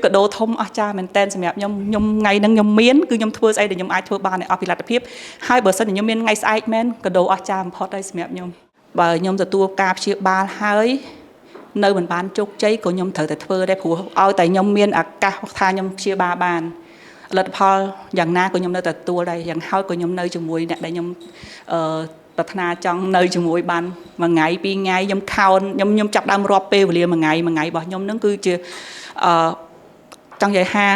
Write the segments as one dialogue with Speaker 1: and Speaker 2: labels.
Speaker 1: កដោធំអស្ចារ្យមែនតើសម្រាប់ខ្ញុំថ្ងៃហ្នឹងខ្ញុំមានគឺខ្ញុំធ្វើស្អីដែលខ្ញុំអាចធ្វើបានឲ្យអស់ពីលទ្ធភាពហើយបើសិនជាខ្ញុំមានថ្ងៃស្អែកមែនកដោអស្ចារ្យបំផុតហើយសម្រាប់ខ្ញុំបើខ្ញុំទទួលការព្យាបាលហើយនៅមិនបានជោគជ័យក៏ខ្ញុំត្រូវតែធ្វើដែរព្រោះឲ្យតែខ្ញុំមានឱកាសថាខ្ញុំព្យាបាលបានលទ្ធផលយ៉ាងណាក៏ខ្ញុំនៅតែទទួលដែរយ៉ាងហោចក៏ខ្ញុំនៅជាមួយអ្នកដែលខ្ញុំប្រាថ្នាចង់នៅជាមួយបានមួយថ្ងៃពីរថ្ងៃខ្ញុំខោនខ្ញុំចាប់ដើមរាប់ពេលវេលាមួយថ្ងៃរបស់ខ្ញុំនឹងគឺជាចង់និយាយថា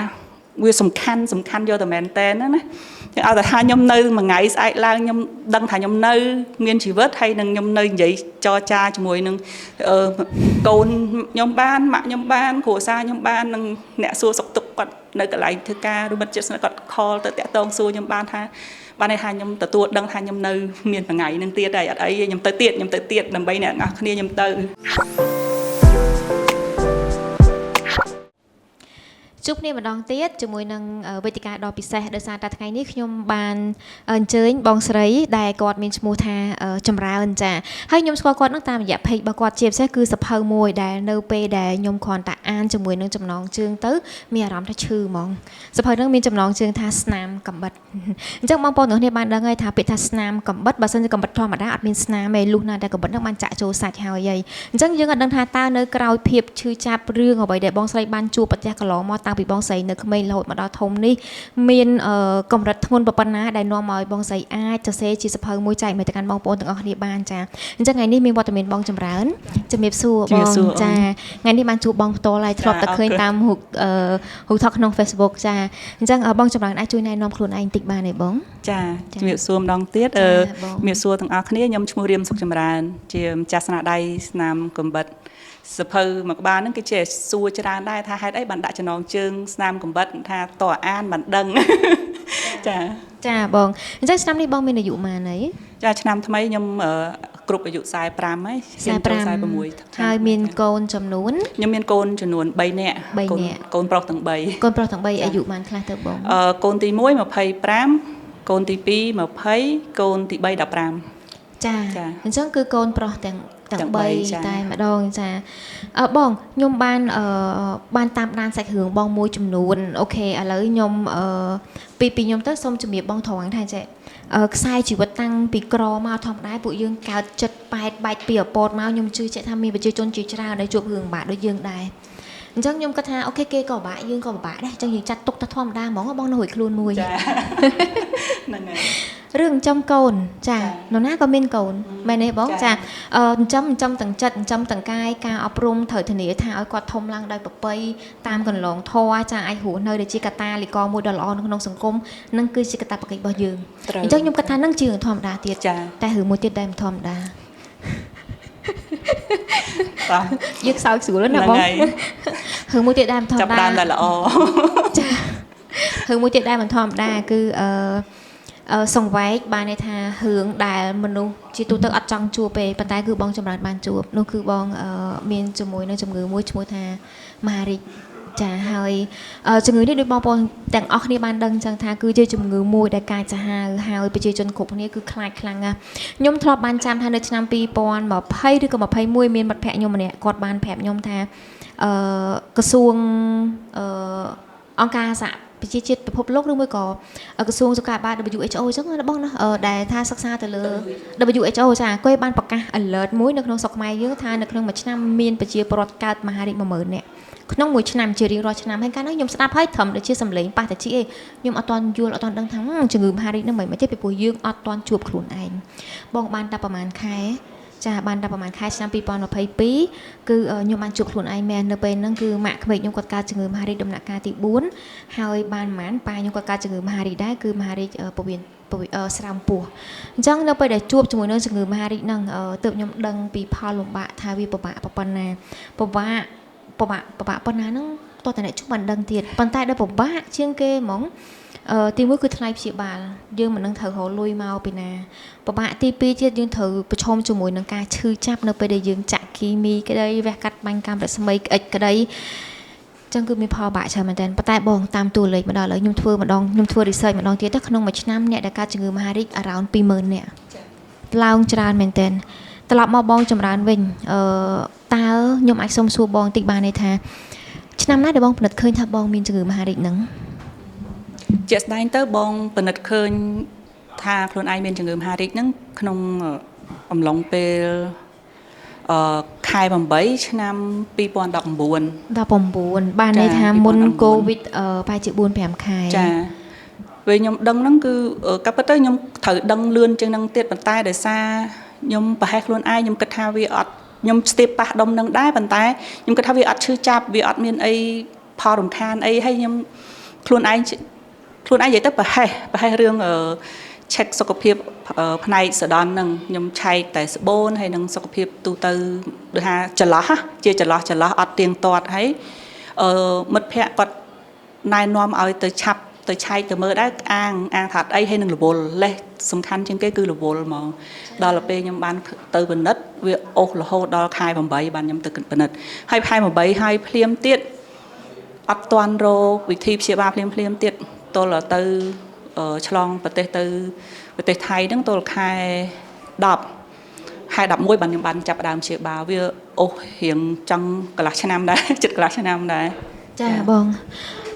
Speaker 1: វាសំខាន់យកតែមែនតើណាឲ្យតែថាខ្ញុំនៅមួយថ្ងៃស្អែកឡើងខ្ញុំដឹងថាខ្ញុំនៅមានជីវិតហើយនឹងខ្ញុំនៅនិយាយចរចាជាមួយនឹងកូនខ្ញុំបានម៉ាក់ខ្ញុំបានគ្រួសារខ្ញុំបាននឹងអ្នកសួរសុខទុក្ខគាត់នៅកន្លែងធ្វើការឬមិត្តជិតស្និទ្ធគាត់ខលទៅតាក់ទងសួរខ្ញុំបានថាបានន័យថាខ្ញុំទទួលដឹងថាខ្ញុំនៅមានថ្ងៃនឹងទៀតហើយអត់អីខ្ញុំទៅទៀតដើម្បីអ្នកនរគ្នាខ្ញុំទៅ
Speaker 2: ជួបគ្នាម្ដងទៀតជាមួយនឹងវេទិកាដ៏ពិសេសដោយសារតែថ្ងៃនេះខ្ញុំបានអញ្ជើញបងស្រីដែលគាត់មានឈ្មោះថាចម្រើនចាហើយខ្ញុំស្គាល់គាត់នឹងតាមរយៈ page របស់គាត់ជាពិសេសគឺសភៅមួយដែលនៅពេលដែលខ្ញុំគ្រាន់តែអានជាមួយនឹងចំណងជើងទៅមានអារម្មណ៍ថាឈឺហ្មងសភៅនឹងមានចំណងជើងថាស្នាមកំបិតអញ្ចឹងបងប្អូនទាំងគ្នាបានដឹងហើយថាពាក្យថាស្នាមកំបិតបើសិនជាកំបិតធម្មតាអត់មានស្នាមទេលុះណាតែកំបិតនឹងបានចាក់ចូលសាច់ហើយអញ្ចឹងយើងអត់ដឹងថាតើនៅក្រៅភាពឈឺចាប់រឿងអ្វីដែលបងស្រីបានជួបប្រទះកន្លងមកតាំងពីបងស្រីនៅក្មេងរហូតមកដល់ធំនេះមានកម្រិតធ្ងន់ប៉ុណ្ណាដែលនាំឲ្យបងស្រីអាចសរសេរជាសភៅមួយចែកមកទៅកាន់បងប្អូនទាំងអស់គ្នាបានចាអញ្ចឹងថ្ងៃនេះមានវត្តមានបងចម្រើនជំរាបសួរបងចាថ្ងៃនេះបានជួបបងផ្ទាល់ហើយធ្លាប់តែឃើញតាមរូបថតក្នុង Facebook ចាអញ្ចឹងបងចម្រើនអាចជួយណែនាំខ្លួនឯងតិចបានទេបង
Speaker 1: ចាជំរាបសួរម្ដងទៀតជំរាបសួរទាំងអស់គ្នាខ្ញុំឈ្មោះរៀមសុខចម្រើនជាម្ចាស់ស្នាដៃស្នាមកំបិតសភៅមួយក្បាលហ្នឹងគេចេះសួរច្រើនដែរថាហេតុអីបានដាក់ចំណងជើងស្នាមកំបិតថាតើអានមិនដឹង
Speaker 2: ចាបងអញ្ចឹងឆ្នាំនេះបងមានអាយុប៉ុន្មានហើយ
Speaker 1: ចាឆ្នាំថ្មីខ្ញុំគ្រប់អាយុ45ហើយ46
Speaker 2: ហើយមានកូនចំនួន
Speaker 1: ខ្ញុំមានកូនចំនួន3នាក់កូនប្រុសទាំង3
Speaker 2: កូនប្រុសទាំង3អាយុប៉ុន្មានខ្លះទៅបង
Speaker 1: កូនទី1 25កូនទី2 20កូនទី3 15
Speaker 2: ចាអញ្ចឹងគឺកូនប្រុសទាំង3តែម្ដងចាបងខ្ញុំបានតាមដានសាច់រឿងបងមួយចំនួនអូខេឥឡូវខ្ញុំពីខ្ញុំទៅសូមជំរាបបងត្រង់ថាចេះខ្សែជីវិតតាំងពីក្រមកធម្មតាពួកយើងកើតចិត្តប៉ែតបែកពីអពតមកខ្ញុំជឿជាក់ថាមានប្រជាជនជាច្រើនដែលជួបរឿងបាក់ដូចយើងដែរអញ្ចឹងខ្ញុំគិតថាអូខេគេក៏ពិបាកយើងក៏ពិបាកដែរអញ្ចឹងយើងចាត់ទុកថាធម្មតាហ្មងបងនៅរួចខ្លួនមួយ
Speaker 1: ចាហ្នឹងហើយ
Speaker 2: រឿងចិញ្ចឹមកូនចានរណាក៏មានកូនមែនទេបងចាចិញ្ចឹមទាំងចិត្តចិញ្ចឹមទាំងកាយការអប់រំត្រូវធានាថាឲ្យគាត់ធំឡើងដោយប្រពៃតាមកន្លងធម៌ចាអាចរស់នៅដែលជាកតាលិកមួយដ៏ល្អនៅក្នុងសង្គមនឹងគឺជាកាតព្វកិច្ចរបស់យើងអញ្ចឹងខ្ញុំគិតថានឹងជារឿងធម្មតាទៀតតែរឿងមួយទៀតដែលមិនធម្មតាយើងសើចស្រួលណាបងរឿងមួយទៀតដែលមិនធម្មតា
Speaker 1: ចាប់ដើមតែល្អ
Speaker 2: ចារឿងមួយទៀតដែលមិនធម្មតាគឺសង្វែកបានន័យថារឿងដែលមនុស្សជាទូទៅអត់ចង់ជួបទេប៉ុន្តែគឺបងចម្រើនបានជួបនោះគឺបងមានជាមួយនឹងជំងឺមួយឈ្មោះថាមហារីកចាហើយជំងឺនេះដូចបងប្អូនទាំងអស់គ្នាបានដឹងចឹងថាគឺជាជំងឺមួយដែលកាចសាហាវហើយប្រជាជនគ្រប់គ្នាគឺខ្លាចខ្លាំងណាស់ខ្ញុំធ្លាប់បានចាំថានៅឆ្នាំ2020ឬក៏21មានមិត្តភ័ក្ដិខ្ញុំម្នាក់គាត់បានប្រាប់ខ្ញុំថាក្រសួងអង្គការសហប្រជាជាតិពិភពលោកឬមួយក៏ក្រសួងសុខាភិបាល WHO អញ្ចឹងណាបងណាដែលថាសិក្សាទៅលើ WHO ចាគេបានប្រកាស alert មួយនៅក្នុងស្រុកខ្មែរយើងថានៅក្នុងមួយឆ្នាំមានប្រជាពលរដ្ឋកើតមហារីក 10000 នាក់ក្នុងមួយឆ្នាំជារៀងរាល់ឆ្នាំហើយកាលនោះខ្ញុំស្ដាប់ហើយត្រឹមតែជាសម្លេងប៉ះតាជីឯងខ្ញុំអត់ទាន់យល់អត់ទាន់ដឹងថាជំងឺមហារីកហ្នឹងមិនទេពីព្រោះយើងអត់ទាន់ជួបខ្លួនឯងបងបានតែប្រហែលខែចាបានតែប្រហែលខែឆ្នាំ2022គឺខ្ញុំបានជួបខ្លួនឯងមែននៅពេលហ្នឹងគឺម៉ាក់ក្មេកខ្ញុំគាត់កើតជំងឺមហារីកដំណាក់កាលទី4ហើយបានប្រហែលប៉ាខ្ញុំគាត់កើតជំងឺមហារីកដែរគឺមហារីកពោះវៀនស្រាមពោះអញ្ចឹងនៅពេលដែលជួបជាមួយនឹងជំងឺមហារីកហ្នឹងទើបខ្ញុំដឹងពីផលលំបាកថាវាពិបាកប៉ុណ្ណាពិបាកប៉ុណ្ណាហ្នឹងតោះតែអ្នកជួបមិនដឹងទៀតប៉ុន្តែដល់ពិបាកជាងគេហ្មងទី1គឺថ្លៃព្យាបាលយើងមិននឹងត្រូវរកលុយមកពីណាពិបាកទី2ទៀតយើងត្រូវប្រឈមជាមួយនឹងការឈឺចាប់នៅពេលដែលយើងចាក់គីមីក្តីវះកាត់បាញ់កាំរស្មីក្អិចក្តីចឹងគឺមានផលបាក់ច្រើនមែនតើប៉ុន្តែបងតាមតួលេខមកដល់ឥឡូវខ្ញុំធ្វើ research ម្ដងទៀតទៅក្នុងមួយឆ្នាំអ្នកដែលកើតជំងឺមហារីក around 20000 នាក់ឡើងច្រើនមែនតើត្រឡប់មកបងចម្រើនវិញតើខ្ញុំអាចសុំសួរបងតិចបានទេថា ឆ្នាំណាដែលបងពិនិត្យឃើញថាបងមានជំងឺមហារីកហ្នឹង
Speaker 1: ជាក់ស្ដែងទៅបងពិនិត្យឃើញថាខ្លួនឯងមានជំងឺមហារីកហ្នឹងក្នុងអំឡុងពេលខែ8ឆ្នាំ2019
Speaker 2: 19បានន័យថាមុនកូវីដប្រហែលជា 4-5 ខែ
Speaker 1: ចាពេលខ្ញុំដឹងហ្នឹងគឺកាប់ពិតទៅខ្ញុំត្រូវដឹងលឿនជាងហ្នឹងទៀតប៉ុន្តែដោយសារខ្ញុំប្រហែសខ្លួនឯងខ្ញុំគិតថាវាអត់ខ្ញុំស្ទាបប៉ះដុំនឹងដែរប៉ុន្តែខ្ញុំគិតថាវាអត់ឈឺចាប់វាអត់មានអីផលរំខានអីហើយខ្ញុំខ្លួនឯងនិយាយទៅប្រហែសរឿងឆែកសុខភាពផ្នែកសដនហ្នឹងខ្ញុំឆែកតែស្បូនហើយនឹងសុខភាពទូទៅដូចថាចន្លោះជាចន្លោះអត់ទៀងទាត់ហើយមិត្តភ័ក្តិគាត់ណែនាំឲ្យទៅឆាប់ទៅឆែកទៅមើលដែរអាងថាអត់អីហើយនឹងរវល់លេសសំខាន់ជាងគេគឺរវល់ហ្មងដល់ទៅពេលខ្ញុំបានទៅពិនិត្យវាអូសរហូតដល់ខែ8បានខ្ញុំទៅពិនិត្យហើយខែ8ហើយភ្លាមទៀតអត់ទាន់រកវិធីព្យាបាលភ្លាមទៀតទល់ទៅឆ្លងប្រទេសទៅប្រទេសថៃហ្នឹងទល់ខែ10ខែ11បានខ្ញុំបានចាប់ដើមព្យាបាលវាអូសរៀងចង់កន្លះឆ្នាំដែរជិតកន្លះឆ្នាំដែរ
Speaker 2: ចាបង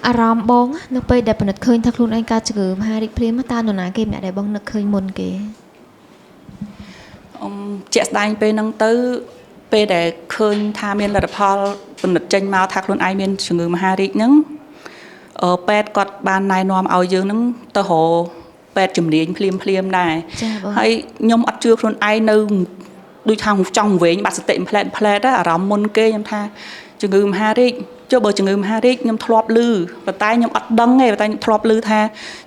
Speaker 2: អារម្មណ៍បងនៅពេលដែលពិនិត្យឃើញថាខ្លួនឯងកើតជំងឺមហារីកភ្លាមតើនរណាគេម្នាក់ដែលបងនឹកឃើញមុនគេ
Speaker 1: ជាក់ស្ដែងពេលហ្នឹងទៅពេលដែលឃើញថាមានលទ្ធផលពិនិត្យចេញមកថាខ្លួនឯងមានជំងឺមហារីកហ្នឹងពេទ្យគាត់បានណែនាំឲ្យយើងហ្នឹងទៅរកពេទ្យជំនាញភ្លាមដែរហើយខ្ញុំអត់ជឿខ្លួនឯងនៅដូចថាចង់វែងបាត់សតិផ្លែតអារម្មណ៍មុនគេខ្ញុំថាជំងឺមហារីកចុះបើជំងឺមហារីកខ្ញុំធ្លាប់ឮប៉ុន្តែខ្ញុំអត់ដឹងទេប៉ុន្តែខ្ញុំធ្លាប់ឮថា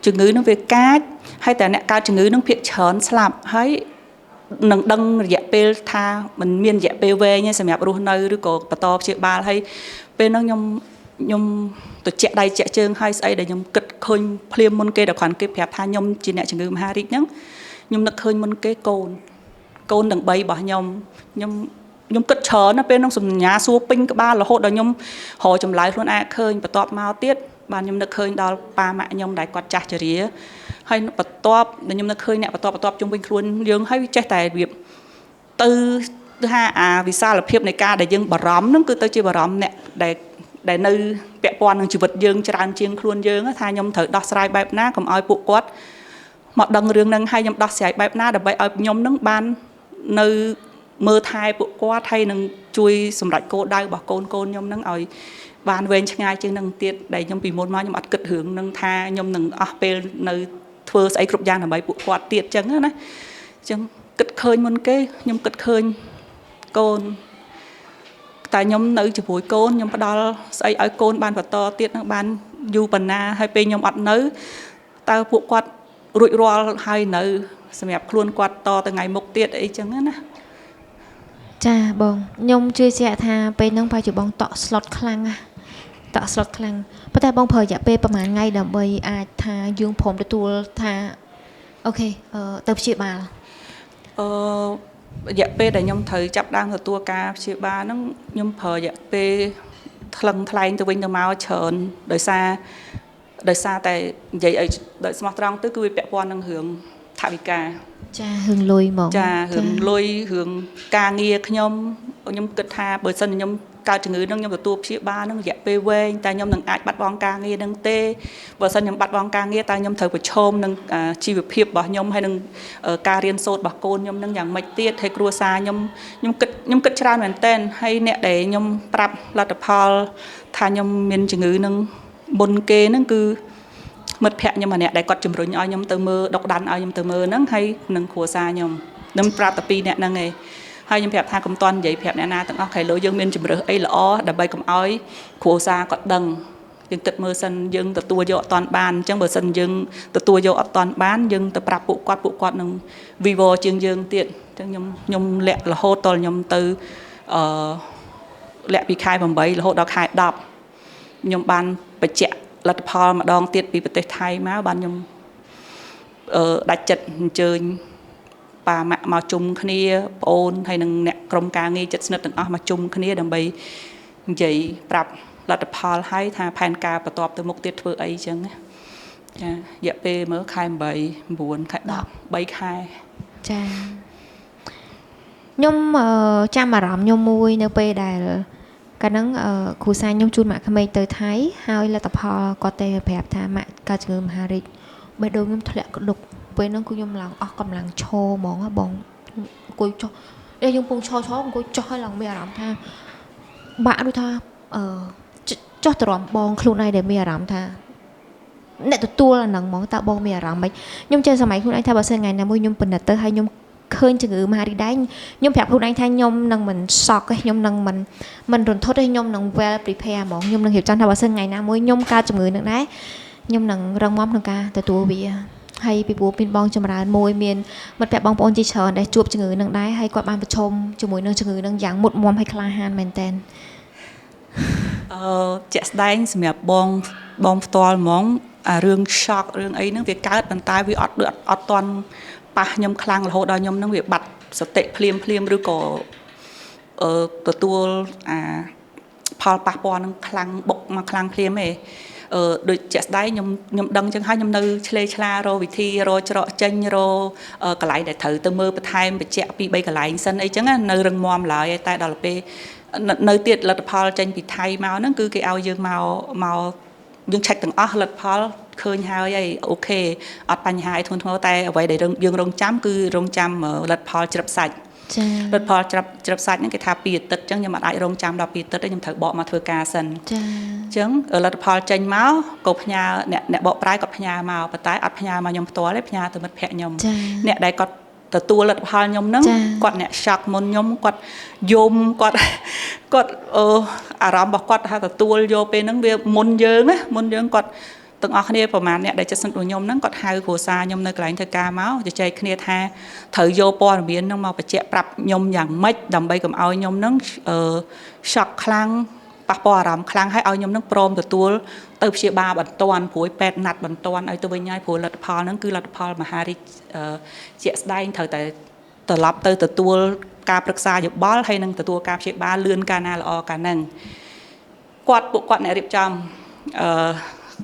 Speaker 1: ជំងឺហ្នឹងវាកាចហើយតែអ្នកកើតជំងឺហ្នឹងភាគច្រើនស្លាប់ហើយនឹងដឹងរយៈពេលថាมันមានរយៈពេលវែងទេសម្រាប់រស់នៅឬក៏បន្តព្យាបាលហើយពេលហ្នឹងខ្ញុំទៅជាក់ដៃជាក់ជើងហើយស្អីដែលខ្ញុំគិតឃើញភ្លាមមុនគេដល់គ្រាន់គេប្រាប់ថាខ្ញុំជាអ្នកជំងឺមហារីកហ្នឹងខ្ញុំនឹកឃើញមុនគេកូនទាំង3របស់ខ្ញុំគិតច្រើនណាពេលហ្នឹងសញ្ញាសួរពេញក្បាលរហូតដល់ខ្ញុំរកចម្លើយខ្លួនឯងឃើញបន្ទាប់មកទៀតបានខ្ញុំនឹកឃើញដល់ប៉ាម៉ាក់ខ្ញុំដែលគាត់ចាស់ជរាហើយបន្ទាប់ខ្ញុំនឹកឃើញអ្នកបន្ទាប់ជុំវិញខ្លួនយើងហើយចេះតែរបៀបទៅថាអាវិសាលភាពនៃការដែលយើងបារម្ភហ្នឹងគឺទៅជាបារម្ភអ្នកដែលនៅពាក់ព័ន្ធនឹងជីវិតយើងច្រើនជាងខ្លួនយើងថាខ្ញុំត្រូវដោះស្រាយបែបណាកុំឲ្យពួកគាត់មកដឹងរឿងហ្នឹងហើយខ្ញុំដោះស្រាយបែបណាដើម្បីឲ្យខ្ញុំហ្នឹងបាននៅមើលថែពួកគាត់ហើយនឹងជួយសម្រេចគោលដៅរបស់កូនខ្ញុំហ្នឹងឲ្យបានវែងឆ្ងាយជាងនឹងទៀតដែលខ្ញុំពីមុនមកខ្ញុំអត់គិតរឿងហ្នឹងថាខ្ញុំនឹងអស់ពេលនៅធ្វើស្អីគ្រប់យ៉ាងដើម្បីពួកគាត់ទៀតអញ្ចឹងណាអញ្ចឹងគិតឃើញមុនគេខ្ញុំគិតឃើញកូនតែខ្ញុំនៅជាមួយកូនខ្ញុំផ្ដល់ស្អីឲ្យកូនបានបន្តទៀតនឹងបានយូរប៉ុណ្ណាហើយពេលខ្ញុំអត់នៅតើពួកគាត់រួចរាល់ហើយនៅសម្រាប់ខ្លួនគាត់តទៅថ្ងៃមុខទៀតអីចឹងណា
Speaker 2: ចាបងខ្ញុំជឿជាក់ថាពេលហ្នឹងប្រហែលជាបងតក់ស្លុតខ្លាំងណាតក់ស្លុតខ្លាំងប៉ុន្តែបងប្រើរយៈពេលប្រហែលថ្ងៃដើម្បីអាចថាយើងព្រមទទួលថាអូខេទៅព្យាបាល
Speaker 1: រយៈពេលដែលខ្ញុំត្រូវចាប់ដើមទទួលការព្យាបាលហ្នឹងខ្ញុំប្រើរយៈពេលថ្លឹងថ្លែងទៅវិញទៅមកច្រើនដោយសារតែនិយាយឲ្យដោយស្មោះត្រង់ទៅគឺវាពាក់ព័ន្ធនឹងរឿងថវិកា
Speaker 2: ចារឿងលុយហ្មង
Speaker 1: ចារឿងលុយរឿងការងារខ្ញុំគិតថាបើសិនខ្ញុំកើតជំងឺហ្នឹងខ្ញុំទទួលព្យាបាលហ្នឹងរយៈពេលវែងតែខ្ញុំនឹងអាចបាត់បង់ការងារហ្នឹងទេបើសិនខ្ញុំបាត់បង់ការងារតែខ្ញុំត្រូវប្រឈមនឹងជីវភាពរបស់ខ្ញុំហើយនឹងការរៀនសូត្ររបស់កូនខ្ញុំហ្នឹងយ៉ាងម៉េចទៀតហើយគ្រួសារខ្ញុំគិតច្រើនមែនទែនហើយអ្នកដែលខ្ញុំប្រាប់លទ្ធផលថាខ្ញុំមានជំងឺហ្នឹងមុនគេហ្នឹងគឺមិត្តភ័ក្ដិខ្ញុំម្នាក់ដែលគាត់ជំរុញឲ្យខ្ញុំទៅមើលដុកដានឲ្យខ្ញុំទៅមើលហ្នឹងហើយនឹងគ្រួសារខ្ញុំប្រាប់តែពីរអ្នកហ្នឹងឯងហើយខ្ញុំប្រាប់ថាកុំតន់និយាយប្រាប់អ្នកណាទាំងអស់ខែលើយើងមានជំរើសអីល្អដើម្បីកុំឲ្យគ្រួសារគាត់ដឹងយើងគិតមើលសិនយើងទទួលយកអត់តន់បានអញ្ចឹងបើសិនយើងទទួលយកអត់តន់បានយើងទៅប្រាប់ពួកគាត់នឹងវីវជាងយើងទៀតអញ្ចឹងខ្ញុំលាក់រហូតដល់ខ្ញុំទៅលាក់ពីខែ8រហូតដល់ខែ10ខ្ញុំបានបញ្ជាក់លទ្ធផលម្ដងទៀតពីប្រទេសថៃមកបានខ្ញុំដាច់ចិត្តអញ្ជើញប៉ាម៉ាក់មកជុំគ្នាប្អូនហើយនឹងអ្នកក្រុមការងារចិត្តស្និទ្ធទាំងអស់មកជុំគ្នាដើម្បីនិយាយប្រាប់លទ្ធផលហើយថាផែនការបន្ទាប់ទៅមុខទៀតធ្វើអីចឹងណាចារយៈពេលមើលខែ8 9ខែ10 3ខែ
Speaker 2: ចាខ្ញុំចាំអារម្មណ៍ខ្ញុំមួយនៅពេលដែល កាលហ្នឹងគ្រូសាខ្ញុំជូនម៉ាក់ក្មេងទៅថៃហើយលទ្ធផលគាត់តែប្រាប់ថាម៉ាក់កើតជំងឺមហារីកបេះដូងខ្ញុំធ្លាក់ក្ដុកពេលហ្នឹងគឺខ្ញុំឡើងអស់កម្លាំងឈរហ្មងបងអង្គុយចុះខ្ញុំពងឈរអង្គុយចុះហើយឡើងមានអារម្មណ៍ថាបាក់ដូចថាចុះទ្រាំបងខ្លួនឯងដែលមានអារម្មណ៍ថាអ្នកទទួលអាហ្នឹងហ្មងតើបងមានអារម្មណ៍ម៉េចខ្ញុំចេះសម័យខ្លួនឯងថាបើសិនថ្ងៃណាមួយខ្ញុំពិនិត្យទៅហើយខ្ញុំឃើញជំងឺមហារីកដែរខ្ញុំប្រាប់ខ្លួនឯងថាខ្ញុំនឹងមិនសក់ទេខ្ញុំនឹងមិនរន្ធត់ទេខ្ញុំនឹង well prepare ហ្មងខ្ញុំនឹងរៀបចំថាបើសិនថ្ងៃណាមួយខ្ញុំកើតជំងឺនឹងដែរខ្ញុំនឹងរឹងមាំក្នុងការទទួលវាហើយពីព្រោះមានបងចម្រើនមួយមានមិត្តភក្តិបងប្អូនជាច្រើនដែលជួបជំងឺនឹងដែរហើយគាត់បានប្រឈមជាមួយនឹងជំងឺនឹងយ៉ាងមុតមាំហើយក្លាហានមែនតើ
Speaker 1: ជាក់ស្ដែងសម្រាប់បងផ្ទាល់ហ្មងអារឿង shock រឿងអីហ្នឹងវាកើតប៉ុន្តែវាអត់តន់ប៉ះខ្ញុំខ្លាំងរហូតដល់ខ្ញុំហ្នឹងវាបាត់សតិភ្លាមឬក៏ទទួលអាផលប៉ះពាល់ហ្នឹងខ្លាំងបុកមកខ្លាំងភ្លាមឯងដូចជាក់ស្ដែងខ្ញុំដឹងចឹងហើយខ្ញុំនៅឆ្លេឆ្លារកវិធីរកច្រកចេញរកកន្លែងដែលត្រូវទៅមើលបន្ថែមបញ្ជាក់2 3កន្លែងសិនអីចឹងនៅរឹងមាំឡើយតែដល់ពេលនៅទៀតលទ្ធផលចេញពីថៃមកហ្នឹងគឺគេឲ្យយើងមកយើង check ទាំងអស់លទ្ធផលឃើញហើយអូខេអត់បញ្ហាអីធ្ងន់ធ្ងរតែអ្វីដែលយើងរងចាំគឺរងចាំលទ្ធផលជ្រឹបសាច់
Speaker 2: ចា៎
Speaker 1: លទ្ធផលជ្រឹបសាច់ហ្នឹងគេថា2អាទិត្យអញ្ចឹងខ្ញុំអត់អាចរងចាំដល់2អាទិត្យទេខ្ញុំត្រូវបកមកធ្វើការសិន
Speaker 2: ចា៎
Speaker 1: អញ្ចឹងលទ្ធផលចេញមកក៏ផ្ញើអ្នកបកប្រែគាត់ផ្ញើមកប៉ុន្តែអត់ផ្ញើមកខ្ញុំផ្ទាល់ទេផ្ញើទៅមិត្តភក្តិខ្ញុំអ្នកដែលគាត់ទទួលលទ្ធផលខ្ញុំហ្នឹងគាត់អ្នក shock មុនខ្ញុំគាត់យំគាត់អារម្មណ៍របស់គាត់ថាទទួលយកពេលហ្នឹងវាមុនយើងគាត់ទាំងអស់គ្នាប្រហែលអ្នកដែលចិត្តស្និទ្ធរបស់ខ្ញុំហ្នឹងគាត់ហៅគ្រួសារខ្ញុំនៅកន្លែងធ្វើការមកជជែកគ្នាថាត្រូវយកព័ត៌មានហ្នឹងមកបញ្ជាក់ប្រាប់ខ្ញុំយ៉ាងម៉េចដើម្បីកុំឲ្យខ្ញុំហ្នឹងshock ខ្លាំងប៉ះពាល់អារម្មណ៍ខ្លាំងហើយឲ្យខ្ញុំនឹងព្រមទទួលទៅព្យាបាលបន្ទាន់ព្រួយពេទ្យណាត់បន្ទាន់ឲ្យទៅវិញហើយព្រោះលទ្ធផលហ្នឹងគឺលទ្ធផលមហារីកជាក់ស្ដែងត្រូវតែត្រឡប់ទៅទទួលការប្រឹក្សាយោបល់ហើយនឹងទទួលការព្យាបាលលឿនកាលណាល្អកាលហ្នឹងពួកគាត់អ្នករៀបចំ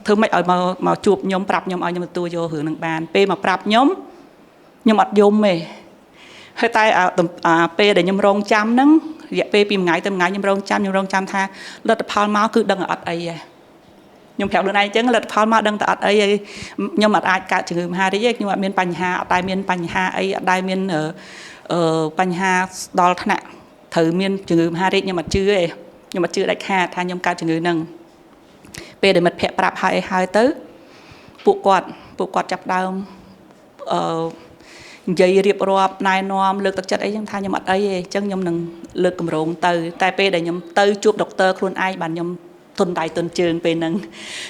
Speaker 1: ធ្វើម៉េចឲ្យមកជួបខ្ញុំប្រាប់ខ្ញុំឲ្យខ្ញុំទទួលយករឿងនឹងបានពេលមកប្រាប់ខ្ញុំអត់យំទេហើយតែពេលដែលខ្ញុំរងចាំហ្នឹងរយៈពេលពីមួយថ្ងៃទៅមួយថ្ងៃខ្ញុំរងចាំថាលទ្ធផលមកគឺដឹងអត់អីទេខ្ញុំប្រាប់ខ្លួនឯងអញ្ចឹងលទ្ធផលមកដឹងតែអត់អីហើយខ្ញុំអត់អាចកើតជំងឺមហារីកទេខ្ញុំអត់មានបញ្ហាអត់ដែលមានបញ្ហាអីអត់ដែលមានបញ្ហាដល់ថ្នាក់ត្រូវមានជំងឺមហារីកខ្ញុំអត់ជឿទេខ្ញុំអត់ជឿដាច់ខាតថាខ្ញុំកើតជំងឺហ្នឹងពេលដែលមិត្តភក្តិប្រាប់ហើយទៅពួកគាត់ចាប់ដើមនិយាយរៀបរាប់ណែនាំលើកទឹកចិត្តអីចឹងថាខ្ញុំអត់អីទេអញ្ចឹងខ្ញុំនឹងលើកកម្រងទៅតែពេលដែលខ្ញុំទៅជួបដុកទ័រខ្លួនឯងបានខ្ញុំទុនដៃទុនជើងពេលហ្នឹង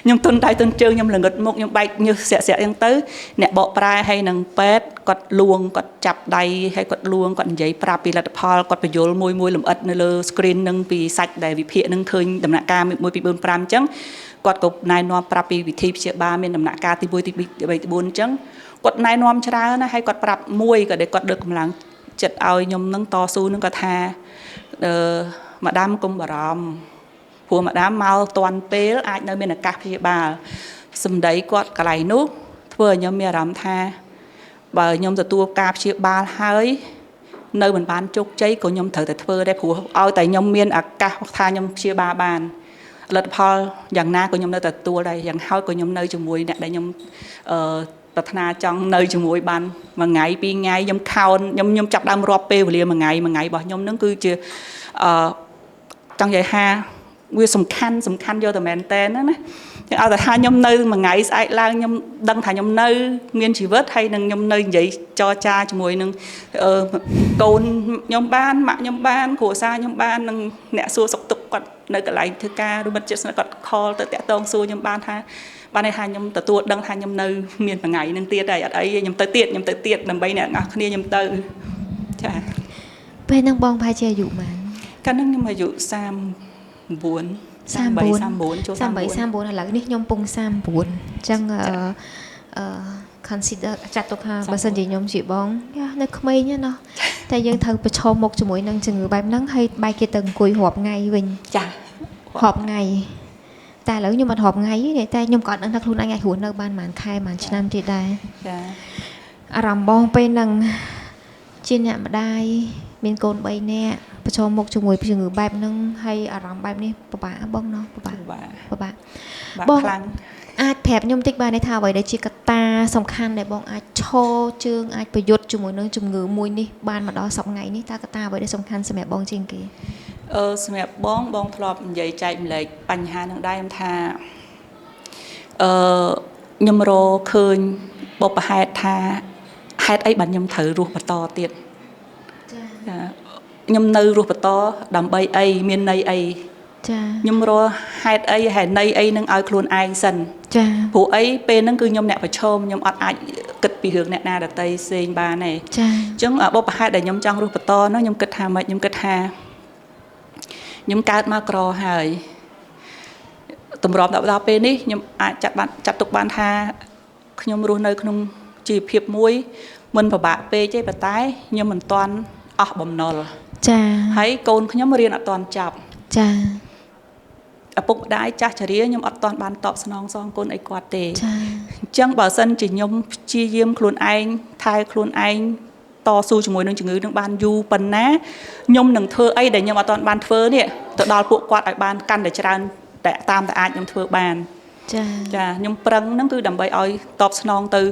Speaker 1: ខ្ញុំទុនដៃទុនជើងខ្ញុំល្ងឹតមុខខ្ញុំបែកញើសស្រាក់អញ្ចឹងទៅអ្នកបកប្រែហើយនឹងពេទ្យគាត់លួងគាត់ចាប់ដៃហើយគាត់លួងគាត់និយាយប្រាប់ពីលទ្ធផលគាត់បញ្យល់មួយលម្អិតនៅលើ screen ហ្នឹងពីសាច់ដែលវិភាគហ្នឹងឃើញដំណាក់ការ1 2 3 4 5អញ្ចឹងគាត់ក៏ណែនាំប្រាប់ពីវិធីព្យាបាលមានដំណាក់ការទី1ទី2ទី3ទី4អញ្ចឹងគាត់ណែនាំច្រើនណាស់ហើយគាត់ប្រាប់មួយក៏ដែលគាត់លើកកម្លាំងចិត្តឲ្យខ្ញុំនឹងតស៊ូនឹងគាត់ថាម៉ាដាមកុំបារម្ភព្រោះម៉ាដាមមកតាន់ពេលអាចនៅមានឱកាសព្យាបាលសម្ដីគាត់កន្លែងនោះធ្វើឲ្យខ្ញុំមានអារម្មណ៍ថាបើខ្ញុំទទួលការព្យាបាលហើយនៅមិនបានជោគជ័យក៏ខ្ញុំត្រូវតែធ្វើដែរព្រោះឲ្យតែខ្ញុំមានឱកាសថាខ្ញុំព្យាបាលបានលទ្ធផលយ៉ាងណាក៏ខ្ញុំនៅតែទទួលដែរយ៉ាងហោចក៏ខ្ញុំនៅជាមួយអ្នកដែលខ្ញុំប្រាថ្នាចង់នៅជាមួយបានមួយថ្ងៃពីរថ្ងៃខ្ញុំខោនខ្ញុំចាប់ដើមរាប់ពេលវេលាមួយថ្ងៃរបស់ខ្ញុំនឹងគឺជាចង់និយាយថាវាសំខាន់យកតែមែនតើណាចឹងឲ្យតែថាខ្ញុំនៅមួយថ្ងៃស្អែកឡើងខ្ញុំដឹងថាខ្ញុំនៅមានជីវិតហើយនឹងខ្ញុំនៅនិយាយចរចាជាមួយនឹងកូនខ្ញុំបានម៉ាក់ខ្ញុំបានគ្រួសារខ្ញុំបាននឹងអ្នកសួរសុខទុក្ខគាត់នៅកន្លែងធ្វើការឬមិត្តជិតស្និទ្ធគាត់ខលទៅតាក់ទងសួរខ្ញុំបានថាបានន័យថាខ្ញុំទទួលដឹងថាខ្ញុំនៅមានមួយថ្ងៃនឹងទៀតហើយអត់អីខ្ញុំទៅទៀតដើម្បីអ្នកទាំងអស់គ្នាខ្ញុំទៅចា
Speaker 2: ពេលហ្នឹងបងប្រហែលជាអាយុប៉ុន្មាន
Speaker 1: កាលហ្នឹងខ្ញុំអាយុ39ចូល
Speaker 2: 39ឥឡូវនេះខ្ញុំពង39អញ្ចឹងconsider ចាត់ទុកថាបើសិនជាខ្ញុំជាបងនៅក្មេងណាតែយើងត្រូវប្រឈមមុខជាមួយនឹងជំងឺបែបហ្នឹងហើយបែរគេទៅអង្គុយរាប់ថ្ងៃវិញ
Speaker 1: ចា
Speaker 2: រាប់ថ្ងៃតែឥឡូវខ្ញុំអត់រាប់ថ្ងៃទេតែខ្ញុំក៏ដឹងថាខ្លួនឯងអាចរស់នៅបានប្រហែលខែប្រហែលឆ្នាំទៀតដែរ
Speaker 1: ចា
Speaker 2: អារម្មណ៍បងពេលហ្នឹងជាអ្នកម្ដាយមានកូន3នាក់ប្រ ប្រឈមមុខជាមួយជំងឺបែបហ្នឹងហើយអារម្មណ៍បែបនេះពិបាកបងណោះពិបាក
Speaker 1: បងខ្លាំង
Speaker 2: អាចប្រាប់ខ្ញុំតិចបានទេថាអ្វីដែលជាកត្តាសំខាន់ដែលបងអាចឈរជើងអាចប្រយុទ្ធជាមួយនឹងជំងឺមួយនេះបានមកដល់សប្តាហ៍នេះតើកត្តាអ្វីដែលសំខាន់សម្រាប់បងជាងគេ
Speaker 1: សម្រាប់បងធ្លាប់និយាយចែកម្លែកបញ្ហានឹងដែរថាខ្ញុំរកឃើញបុព្វហេតុថាហេតុអីបានខ្ញុំត្រូវរស់បន្តទៀតចាខ្ញុំនៅរស់បន្តដើម្បីអីមានន័យអីចាខ្ញុំរកហេតុអីហេតុន័យអីនឹងឲ្យខ្លួនឯងសិនចាព្រោះអីពេលហ្នឹងគឺខ្ញុំអ្នកប្រឈមខ្ញុំអត់អាចគិតពីរឿងអ្នកណាដតីផ្សេងបានទេចាអញ្ចឹងបុព្វហេតុដែលខ្ញុំចង់រស់បន្តនោះខ្ញុំគិតថាម៉េចខ្ញុំគិតថាខ្ញុំកើតមកក្រហើយតម្រាំដល់ពេលនេះខ្ញុំអាចចាត់ទុកបានថាខ្ញុំរស់នៅក្នុងជីវភាពមួយមិនពិបាកពេកទេប៉ុន្តែខ្ញុំមិនទាន់អស់បំណុលចាហើយកូនខ្ញុំរៀនអត់ទាន់ចប់ចាឪពុកម្ដាយចាស់ជរាខ្ញុំអត់ទាន់បានតបស្នងសងគុណអីគាត់ទេចាអញ្ចឹងបើសិនជាខ្ញុំព្យាយាមខ្លួនឯងថែខ្លួនឯងតស៊ូជាមួយនឹងជំងឺនឹងបានយូរប៉ុណ្ណាខ្ញុំនឹងធ្វើអីដែលខ្ញុំអត់ទាន់បានធ្វើនេះទៅដល់ពួកគាត់ឲ្យបានកាន់តែច្រើនតែតាមតែអាចខ្ញុំធ្វើបានចាខ្ញុំប្រឹងហ្នឹងគឺដើម្បីឲ្យតបស្នងទៅ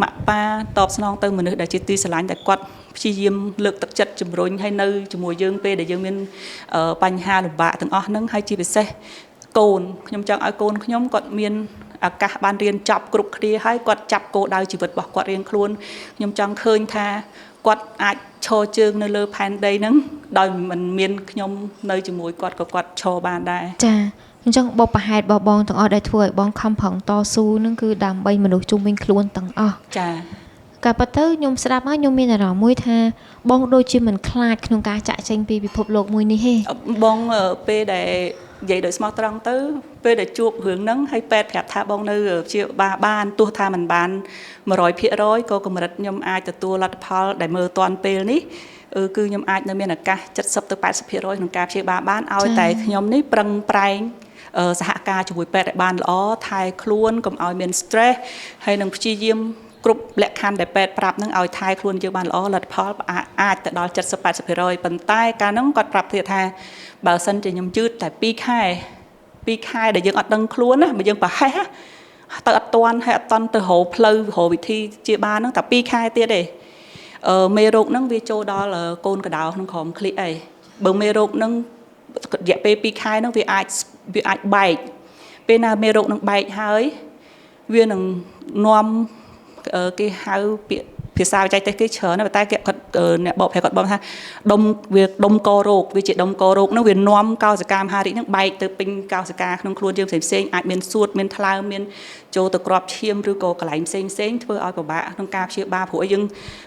Speaker 1: ម៉ាក់ប៉ាតបស្នងទៅមនុស្សដែលជាទីស្រឡាញ់តែគាត់ព្យាយាមលើកទឹកចិត្តជំរុញឲ្យនៅជាមួយយើងពេលដែលយើងមានបញ្ហាលំបាកទាំងអស់ហ្នឹងហើយជាពិសេសកូនខ្ញុំចង់ឲ្យកូនខ្ញុំគាត់មានឱកាសបានរៀនចប់គ្រប់គ្នាហើយគាត់ចាប់គោលដៅជីវិតរបស់គាត់រៀងខ្លួនខ្ញុំចង់ឃើញថាគាត់អាចឈរជើងនៅលើផែនដីហ្នឹងដោយមិនមានខ្ញុំនៅជាមួយគាត់ក៏គាត់ឈរបានដែរចាអញ្ចឹងបុព្វហេតុរបស់បងទាំងអស់ដែលធ្វើឲ្យបងខំប្រឹងតស៊ូហ្នឹងគឺដើម្បីមនុស្សជុំវិញខ្លួនទាំងអស់ចាកាលប៉ុន្តែខ្ញុំស្ដាប់ហើយខ្ញុំមានអារម្មណ៍មួយថាបងដូចជាមិនខ្លាចក្នុងការចាក់ចេញពីពិភពលោកមួយនេះទេបងពេលដែលនិយាយដោយស្មោះត្រង់ទៅពេលដែលជួបរឿងហ្នឹងហើយពេទ្យប្រាប់ថាបងនៅព្យាបាលបានទោះថាមិនបាន 100% ក៏កម្រិតខ្ញុំអាចទទួលលទ្ធផលដែលមើលទាន់ពេលនេះគឺខ្ញុំអាចនៅមានឱកាស70ទៅ 80% ក្នុងការព្យាបាលបានឲ្យតែខ្ញុំនេះប្រឹងប្រែងសហការជាមួយពេទ្យឲ្យបានល្អថែខ្លួនកុំឲ្យមាន stress ហើយនឹងព្យាយាមគ្រប់លក្ខខណ្ឌដែលពេទ្យប្រាប់នឹងឲ្យថែខ្លួនយើងបានល្អលទ្ធផលអាចទៅដល់ 70-80% ប៉ុន្តែកាលហ្នឹងគាត់ប្រាប់ទៀតថាបើសិនជាខ្ញុំយឺតតែ2ខែដែលយើងអត់ដឹងខ្លួនណាបើយើងប្រហែសទៅអត់តាន់ហើយអត់តាន់ទៅរកផ្លូវរកវិធីជាបានហ្នឹងតែ2ខែទៀតទេមេរោគហ្នឹងវាចូលដល់កូនកដោក្នុងក្រុមคลิกអីបើមេរោគហ្នឹងរយៈពេល2ខែហ្នឹងវាអាចបែកពេលណាមេរោគហ្នឹងបែកហើយវានឹងនាំគេហៅពាក្យភាសាបច្ចេកទេសគេច្រើនតែតែគាត់អ្នកបកប្រែគាត់บอกថាដុំករោគវាជាដុំករោគហ្នឹងវានាំកោសិកាមហារីកហ្នឹងបែកទៅពេញកោសិកាក្នុងខ្លួនយើងផ្សេងអាចមានសួតមានថ្លើមមានចូលទៅក្របឈាមឬក៏កន្លែងផ្សេងធ្វើឲ្យពិបាកក្នុងការព្យាបាលព្រោះយើង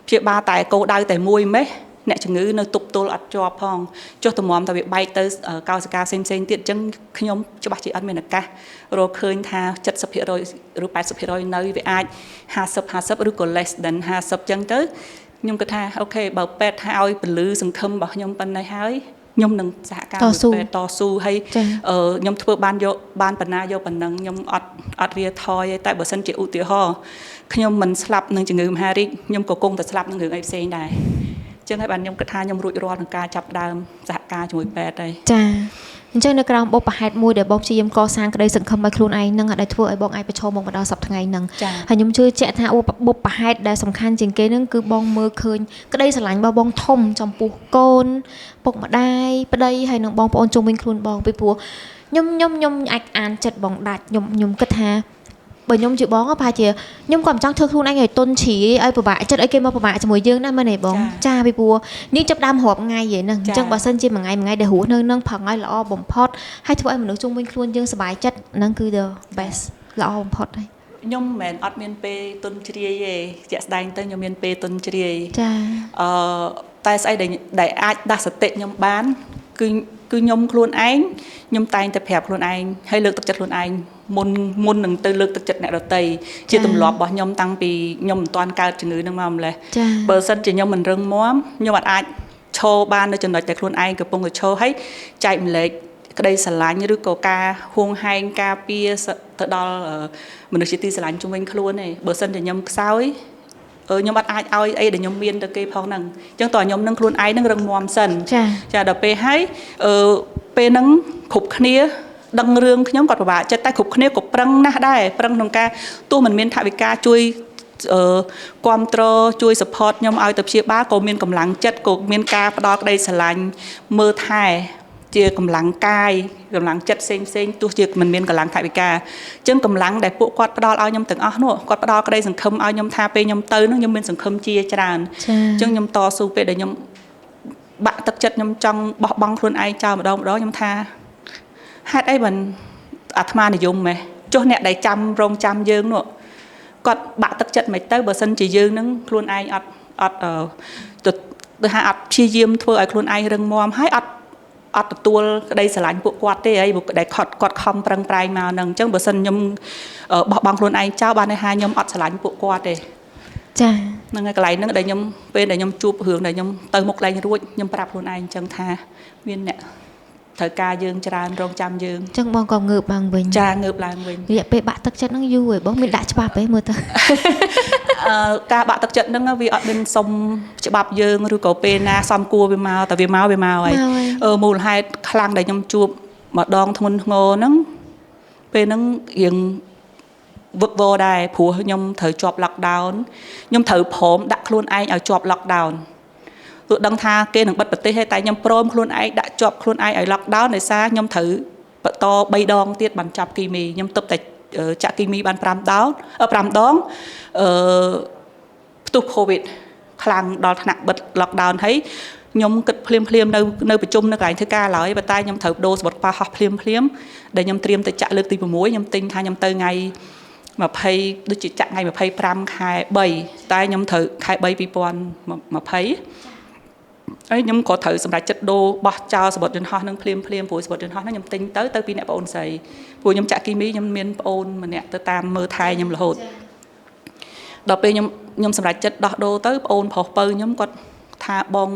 Speaker 1: ព្យាបាលតែគោលដៅតែមួយម៉េះអ្នកជំងឺនៅទប់ទល់អត់ជាប់ផងចុះតម្រាំតែវាបែកទៅកោសិកាផ្សេងទៀតអញ្ចឹងខ្ញុំច្បាស់ជាអត់មានឱកាសរកឃើញថា 70% ឬ 80% នៅវាអាច50 ឬក៏ less than 50 អញ្ចឹងទៅខ្ញុំគិតថាអូខេបើពេទ្យថាឲ្យពលឺសង្ឃឹមរបស់ខ្ញុំប៉ុណ្ណេះហើយខ្ញុំនឹងសហការមួយពេទ្យតស៊ូហើយខ្ញុំធ្វើបានបណ្ណាយកប៉ុណ្ណឹងខ្ញុំអត់វាថយទេតែបើសិនជាឧទាហរណ៍ខ្ញុំមិនស្លាប់នឹងជំងឺមហារីកខ្ញុំក៏គង់តែស្លាប់នឹងរឿងអីផ្សេងដែរចឹងហើយបានខ្ញុំគិតថាខ្ញុំរួចរាល់ក្នុងការចាប់ដើមសហការជាមួយពេទ្យហើយចាអញ្ចឹងនៅក្រោមបុព្វហេតុមួយដែលបងព្យាយាមកសាងក្តីសង្ឃឹមឲ្យខ្លួនឯងនឹងដែលធ្វើឲ្យបងអាចប្រឈមមុខមកដល់សប្តាហ៍ថ្ងៃហ្នឹងហើយខ្ញុំជឿជាក់ថាបុព្វហេតុដែលសំខាន់ជាងគេហ្នឹងគឺបងមើលឃើញក្តីស្រឡាញ់របស់បងធំចំពោះកូនពុកម្ដាយប្តីហើយនឹងបងប្អូនជុំវិញខ្លួនបងពីព្រោះខ្ញុំអាចអានចិត្តបងដាច់ខ្ញុំគិតថាបើខ្ញុំជាបងប្រហែលជាខ្ញុំក៏មិនចង់ធ្វើខ្លួនឯងឲ្យទុនជ្រាយឲ្យពិបាកចិត្តឲ្យគេមកពិបាកជាមួយយើងដែរមែនទេបងចាពីព្រោះនេះចាប់ដើមរាប់ថ្ងៃហ្នឹងអញ្ចឹងបើសិនជាមួយថ្ងៃដែលរស់នៅនឹងប្រឹងឲ្យល្អបំផុតហើយធ្វើឲ្យមនុស្សជុំវិញខ្លួនយើងសប្បាយចិត្តហ្នឹងគឺ the best ល្អបំផុតហើយខ្ញុំមិនមែនអត់មានពេលទុនជ្រាយទេជាក់ស្ដែងទៅខ្ញុំមានពេលទុនជ្រាយចាតែស្អីដែលអាចដាស់សតិខ្ញុំបានគឺខ្ញុំខ្លួនឯងខ្ញុំតែងតែប្រាប់ខ្លួនឯងហើយលើកទឹកចិត្តខ្លួនឯងមុននឹងទៅលើកទឹកចិត្តអ្នកដទៃជាទម្លាប់របស់ខ្ញុំតាំងពីខ្ញុំមិនទាន់កើតជំងឺនឹងមកម្លេះបើសិនជាខ្ញុំមិនរឹងមាំខ្ញុំអាចឈរបាននៅចំណុចដែលខ្លួនឯងកំពុងតែឈរហើយចែកម្លែកក្តីស្រឡាញ់ឬក៏ការហួងហែងការពារទៅដល់មនុស្សជាទីស្រឡាញ់ជុំវិញខ្លួនឯងបើសិនជាខ្ញុំខ្សោយ ខ្ញុំអត់អាចឲ្យអីដែលខ្ញុំមានទៅគេផងហ្នឹងអញ្ចឹងតើខ្ញុំនឹងខ្លួនឯងនឹងរឹងមាំសិនចាដល់ពេលហើយពេលហ្នឹងគ្រប់គ្នាដឹងរឿងខ្ញុំគាត់ពិបាកចិត្តតែគ្រប់គ្នាក៏ប្រឹងណាស់ដែរប្រឹងក្នុងការទោះមិនមានថវិកាជួយគាំទ្រជួយ support ខ្ញុំឲ្យទៅព្យាបាលក៏មានកម្លាំងចិត្តក៏មានការផ្ដល់ក្តីស្រឡាញ់មើលថែជាកម្លាំងកាយកម្លាំងចិត្តផ្សេងទោះជាមិនមានកម្លាំងថវិកាអញ្ចឹងកម្លាំងដែលពួកគាត់ផ្ដល់ឲ្យខ្ញុំទាំងអស់នោះគាត់ផ្ដល់ក្តីសង្ឃឹមឲ្យខ្ញុំថាពេលខ្ញុំទៅនោះខ្ញុំមានសង្ឃឹមជាច្រើនអញ្ចឹងខ្ញុំតស៊ូពេលដែលខ្ញុំបាក់ទឹកចិត្តខ្ញុំចង់បោះបង់ខ្លួនឯងចោលម្ដងខ្ញុំថាហេតុអីមិនអាត្មានិយមម៉េះចុះអ្នកដែលរងចាំយើងនោះគាត់បាក់ទឹកចិត្តមិនទៅបើសិនជាយើងនឹងខ្លួនឯងអត់ទៅថាអត់ព្យាយាមធ្វើឲ្យខ្លួនឯងរឹងមាំហើយអត់ទទួលក្តីស្រឡាញ់ពួកគាត់ទេអីដែលគាត់ខំប្រឹងប្រែងមកហ្នឹងអញ្ចឹងបើសិនខ្ញុំបោះបង់ខ្លួនឯងចោលបានន័យថាខ្ញុំអត់ស្រឡាញ់ពួកគាត់ទេចាហ្នឹងហើយកន្លែងហ្នឹងដែលខ្ញុំពេលដែលខ្ញុំជួបរឿងដែលខ្ញុំទៅមុខឡើងរួចខ្ញុំប្រាប់ខ្លួនឯងអញ្ចឹងថាមានអ្នកត្រូវការយើងច្រើនរងចាំយើង
Speaker 2: អញ្ចឹងបងក៏ងើបឡើងវិញ
Speaker 1: ចាងើបឡើងវិញ
Speaker 2: រយៈពេលបាក់ទឹកចិត្តហ្នឹងយូរហើយបងមានដាក់ច្បាប់ទេមើលទៅ
Speaker 1: ការបាក់ទឹកចិត្តហ្នឹងវាអត់មានសុំច្បាប់យើងឬក៏ពេលណាសំគួរវាមកតែវាមកហើយមូលហេតុខ្លាំងដែលខ្ញុំជួបម្ដងធ្ងន់ធ្ងរហ្នឹងពេលហ្នឹងរៀងវឹកវរដែរព្រោះខ្ញុំត្រូវជាប់ lockdown ខ្ញុំត្រូវព្រមដាក់ខ្លួនឯងឲ្យជាប់ lockdownទោះដឹងថាគេនឹងបិទប្រទេសហើយតែខ្ញុំព្រមខ្លួនឯងដាក់ជាប់ខ្លួនឯងឲ្យ lockdown ដោយសារខ្ញុំត្រូវបន្ត3ដងទៀតបានចាប់គីមីខ្ញុំទើបតែចាក់គីមីបាន5ដងផ្ទុះ COVID ខ្លាំងដល់ថ្នាក់បិទ lockdown ហើយខ្ញុំគិតភ្លាមនៅប្រជុំនៅកន្លែងធ្វើការឡើយប៉ុន្តែខ្ញុំត្រូវដូរសម្បត្តិប៉ាហោះភ្លាមដែលខ្ញុំត្រៀមទៅចាក់លើកទី6ខ្ញុំទិញថាខ្ញុំទៅថ្ងៃ20ដូចជាចាក់ថ្ងៃ25ខែ3តែខ្ញុំត្រូវខែ3 2020ហើយខ្ញុំក៏ត្រូវសម្រេចចិត្តដូរបោះចោលសម្បត្តិយន្តហោះនឹងភ្លាមព្រោះសម្បត្តិយន្តហោះហ្នឹងខ្ញុំទិញទៅពីអ្នកប្អូនស្រីព្រោះខ្ញុំចាក់គីមីខ្ញុំមានប្អូនម្នាក់ទៅតាមមើលថែខ្ញុំរហូតដល់ពេលខ្ញុំសម្រេចចិត្តដោះដូរទៅប្អូនប្រុសពៅខ្ញុំគាត់ថាបង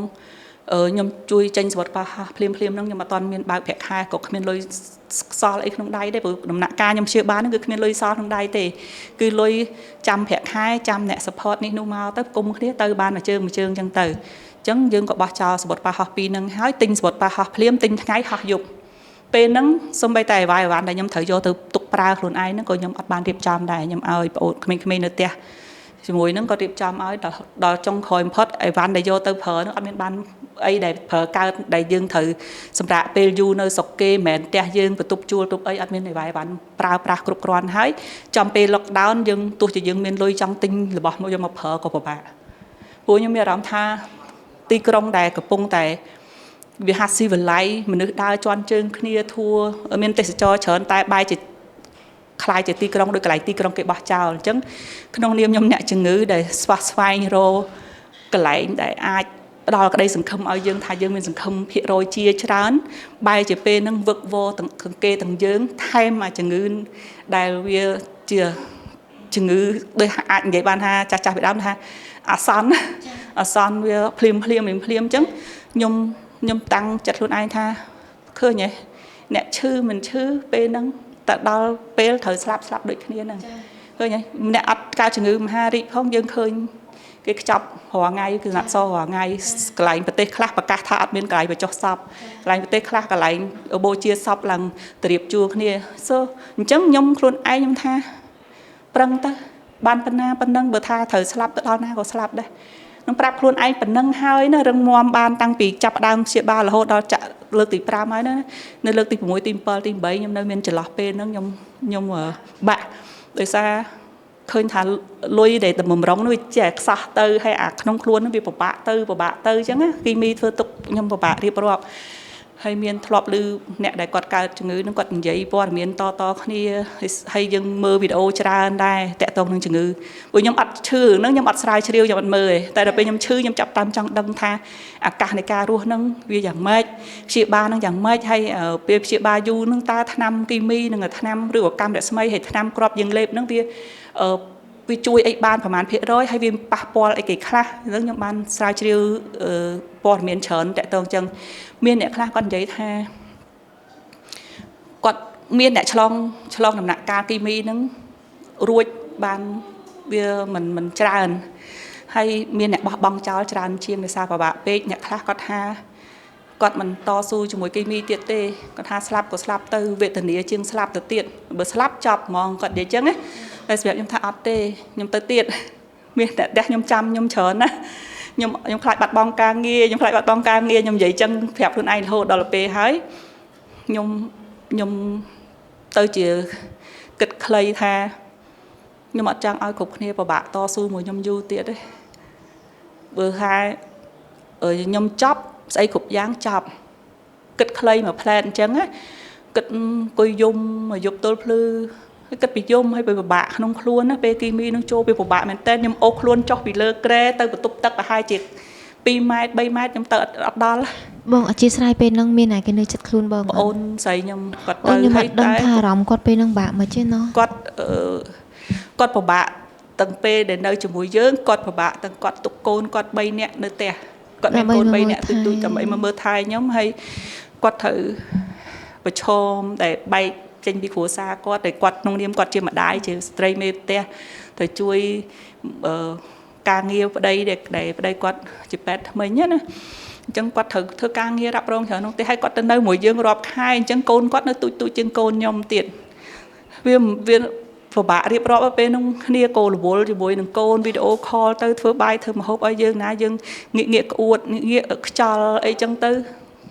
Speaker 1: ខ្ញុំជួយចេញសម្បត្តិប៉ាហោះភ្លាមហ្នឹងខ្ញុំអត់ទាន់មានបើកប្រាក់ខែក៏គ្មានលុយសល់អីក្នុងដៃទេព្រោះដំណាក់កាលខ្ញុំព្យាបាលហ្នឹងគឺគ្មានលុយសល់ក្នុងដៃទេគឺលុយចាំប្រាក់ខែចាំអ្នក support នេះនោះមកទៅគុំគ្នាទៅបានមួយជើងអញ្ចឹងទៅអញ្ចឹងយើងក៏បោះចោលសម្បត្តិប៉ាហោះ2ហ្នឹងហើយទិញសម្បត្តិប៉ាហោះភ្លាមទិញថ្ងៃហោះយប់ពេលហ្នឹងសូម្បីតែអីវ៉ាន់ដែលខ្ញុំត្រូវយកទៅទុកប្រើខ្លួនឯងហ្នឹងក៏ខ្ញុំអត់បានរៀបចំដែរខ្ញុំឲ្យប្អូនក្មេងៗនៅផ្ទះជាមួយហ្នឹងក៏រៀបចំឲ្យដល់ចុងក្រោយបំផុតអីវ៉ាន់ដែលយកទៅប្រើហ្នឹងអត់មានបានអីដែលប្រើកើតដែលយើងត្រូវសម្រាប់ពេលយូរនៅស្រុកគេមិនមែនផ្ទះយើងបន្ទប់ជួលទប់អីអត់មានអីវ៉ាន់ប្រើប្រាស់គ្រប់គ្រាន់ហើយចំពេល lockdown យើងទោះជាយើងមានលុយចង់ទិញរបស់មកយកមកប្រើក៏ពិបាកព្រោះខ្ញុំមានអារម្មណ៍ថាទីក្រុងដែលកំពុងតែវាហាត់ស៊ីវិល័យមនុស្សដើរជន់ជើងគ្នាធัวមានទេសចរច្រើនតែបែរជាខ្លាយជាទីក្រុងដោយកន្លែងទីក្រុងគេបោះចោលអញ្ចឹងក្នុងនាមខ្ញុំអ្នកជំងឺដែលស្វះស្វែងរកកន្លែងដែលអាចផ្ដល់ក្តីសង្ឃឹមឲ្យយើងថាយើងមានសង្ឃឹមភាគរយជាច្រើនបែរជាពេលហ្នឹងវឹកវរទាំងគេទាំងយើងថែមមកជំងឺដែលវាជាជំងឺដូចអាចនិយាយបានថាចាស់ពីដើមថាអាសន្នវាភ្លាមអញ្ចឹងខ្ញុំតាំងចិត្តខ្លួនឯងថាឃើញទេអ្នកឈឺមិនឈឺពេលហ្នឹងតែដល់ពេលត្រូវស្លាប់ដូចគ្នាហ្នឹងឃើញទេម្នាក់អត់កើតជំងឺមហារីកផងយើងឃើញគេខ្ចប់រាល់ថ្ងៃគឺណាត់សរាល់ថ្ងៃកន្លែងប្រទេសខ្លះប្រកាសថាអត់មានកន្លែងបញ្ចុះសពកន្លែងប្រទេសខ្លះកន្លែងបូជាសពឡើងត្រៀបជួរគ្នាអញ្ចឹងខ្ញុំខ្លួនឯងខ្ញុំថាប្រឹងទៅបានប៉ុណ្ណឹងបើថាត្រូវស្លាប់ទៅដល់ណាក៏ស្លាប់ដែរនឹងប្រាប់ខ្លួនឯងប៉ុណ្ណឹងហើយណារឹងមាំបានតាំងពីចាប់ដើមព្យាបាលរហូតដល់ចាក់លើកទី5ហើយណានៅលើកទី6ទី7ទី8ខ្ញុំនៅមានចន្លោះពេលហ្នឹងខ្ញុំបាក់ដោយសារឃើញថាលុយដែលតម្រង់នោះវាចេះខ្សោះទៅហើយអាក្នុងខ្លួននោះវាពិបាកទៅអញ្ចឹងណាគីមីធ្វើទុកខ្ញុំពិបាករៀបរាប់ហើយមានធ្លាប់ឮអ្នកដែលគាត់កើតជំងឺនឹងគាត់និយាយព័ត៌មានតគ្នាហើយយើងមើលវីដេអូច្រើនដែរតាក់ទងនឹងជំងឺព្រោះខ្ញុំអត់ឈឺហ្នឹងខ្ញុំអត់ស្រាវជ្រាវខ្ញុំអត់មើលទេតែដល់ពេលខ្ញុំឈឺខ្ញុំចាប់តាមចង់ដឹងថាអាកាសនៃការរស់ហ្នឹងវាយ៉ាងម៉េចព្យាបាលហ្នឹងយ៉ាងម៉េចហើយពេលព្យាបាលយូរហ្នឹងតើថ្នាំគីមីនិងថ្នាំឬក៏កម្មរស្មីហើយថ្នាំគ្រាប់យើងលេបហ្នឹងវាជួយអីបានប្រហែលភាគរយហើយវាប៉ះពាល់អីគេខ្លះហ្នឹងខ្ញុំបានស្រាវជ្រាវព័ត៌មានច្រើនតាក់ទងចឹងមានអ្នកខ្លះគាត់និយាយថាគាត់មានអ្នកឆ្លងដំណាក់កាលគីមីហ្នឹងរួចបានវាមិនច្រើន hay miền nẹt bong cháu tràn chiên để sao bà bạ pe nhạc khác có tha còn mình to su cho mỗi cây mi tiệt tê còn tha slap có slap từ vệ thần địa chiên slap từ tiệt bữa slap chọc mong còn để chăng ấy đây sẽ nhom tha tê nhom tới tiệt miền nẹt đẹp nhom chăm nhom chớn á nhom lại bạt bong ca nghe nhom lại bạt bong ca nghe nhom dậy chân phẹp luôn anh hồ đó là pe hái nhom tới chỉ kịch clay tha nhưng mà chẳng ai cục kia bà bạ to su mùi nhom du tiệt đấy bữa hai ở nhom chop xây cục dáng chop kịch clay mà plan chẳng á kịch coi dung mà dục tôi plư kịch bị dung hay bị bà bạ không luôn á pe kimi nó cho bị bà bạ mình tên nhom ốc luôn cho bị lơ kre tới bị tụt tắc và hai chiếc pi mai bay mai nhom tợt đó là
Speaker 2: bong ở chia sài bên nâng miền này cái nơi chặt khuôn bong
Speaker 1: ôn xây nhom quạt
Speaker 2: nhưng mà đâm thà rộng quạt bên nâng bạ mà chứ nó
Speaker 1: quạt quạt bà bạ tầng p để nơi chụp mũi dướng quạt bà bạ tầng quạt tục côn quạt bay nè nơi tè quạt bay côn bay nè tụi cầm ấy mà mơ thai nhóm hay quạt thử và chôm để bay trên bị phù sa quạt để quạt nông niêm quạt trên mặt đáy chứ stray mê tè thời chui ca nghiêu ở đây để đây quạt chụp pet mấy nhá nè chẳng quạt thử thưa ca nghiêu đạp rong chờ nông tè hay quạt tới nơi mũi dương rọp hai chẳng côn quạt nó tụi chân côn nhom tiền viên phổ bạ điệp rõ ở bên nông nia cô là bố thì bố nông côn video call tới thưa bài thưa mà hộp ai dương ná dương nghĩa uột nghĩa cho ấy chân tư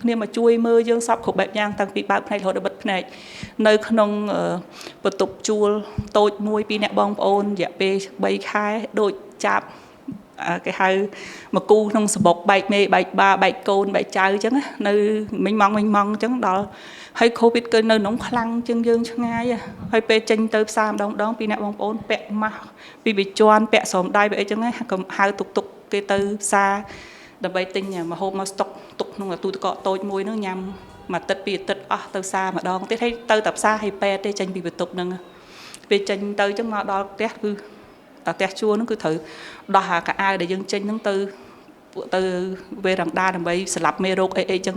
Speaker 1: nia mà chui mơ dương sắp khổ bẹp nhang tăng bị bạc này thôi được bật này nơi nông bật tục chua tôi nuôi pi nẹt bong ôn dạ pe bay khai đôi chạp cái hai mà cu nông sập bọc bạch mê bạch ba bạch côn bạch trái chứ nơi mình mong chứ đó hay covid cái nơi nóng khăng chân dương cho ngay hay pe tranh tới sam đong đong pi nẹt bong ôn pẹ mà bị choan pẹ sòm đai vậy chứ ngay cầm hai tục cái từ xa đập bay tinh nhà mà hôm mà tục nông là tôi môi nó nhằm mà tật bị tật từ xa mà đong thấy từ tập xa hay pe tê tranh bị tục nâng về tranh tới chứ mà đo tét cứ tét chua nó cứ thử đo hà cả ai để dân tranh nó từ về đằng đa đằng bay slap mê rô ấy chân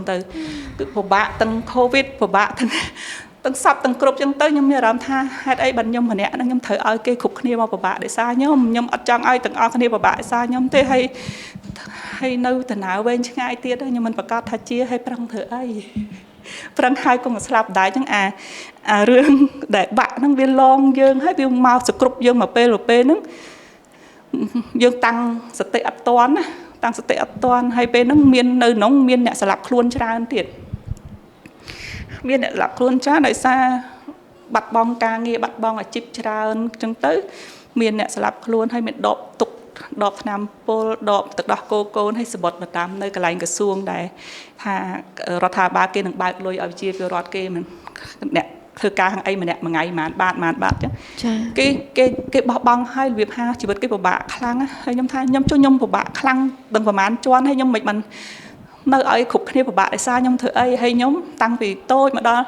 Speaker 1: từ phổ bạ tăng covid phổ bạ tăng sắp tăng cướp chân tới nhưng mà làm tha hai ấy bận nhom mà nè nó nhom thử ai cây khục kia mà phổ bạ để xa nhom ở trong ai từng ai kia phổ bạ xa nhom thế hay nơi từ nào bên chứ ai tiết đó nhưng mình phải có thay chia hay prang thử ai prang hai con slap đái chẳng rương để bạn nó viên long dương hay viên mau sụp cướp dương mà plp nó dương tăng sạch tệ toán tăng sạch tệ toán hay bên nó miên nơi nóng miên nhẹ slap luôn cho ra tiền miên nhẹ slap luôn cho đại xa bật bong ca nghe bật bong ở chip cho ra chân tới miên nhẹ slap luôn hay miền đọp tục đọp nam pol đọp tự đọp cô hay sập bọt mà tam nơi cái lạnh cái xuông này thà rọt thà ba kia đừng bài lôi ở chia cái rọt kia mình nè thưa ca hàng ấy mà nè mà ngày mà bạn chứ cái bong hai việc ha chỉ bật cái bộ bạ khăng hay nhom thay nhom cho nhom bộ bạ khăng đừng vào màn choan hay nhom mình nơi ấy khục kia bộ bạ để xa nhom thưa ấy hay nhom tăng vì tôi mà đó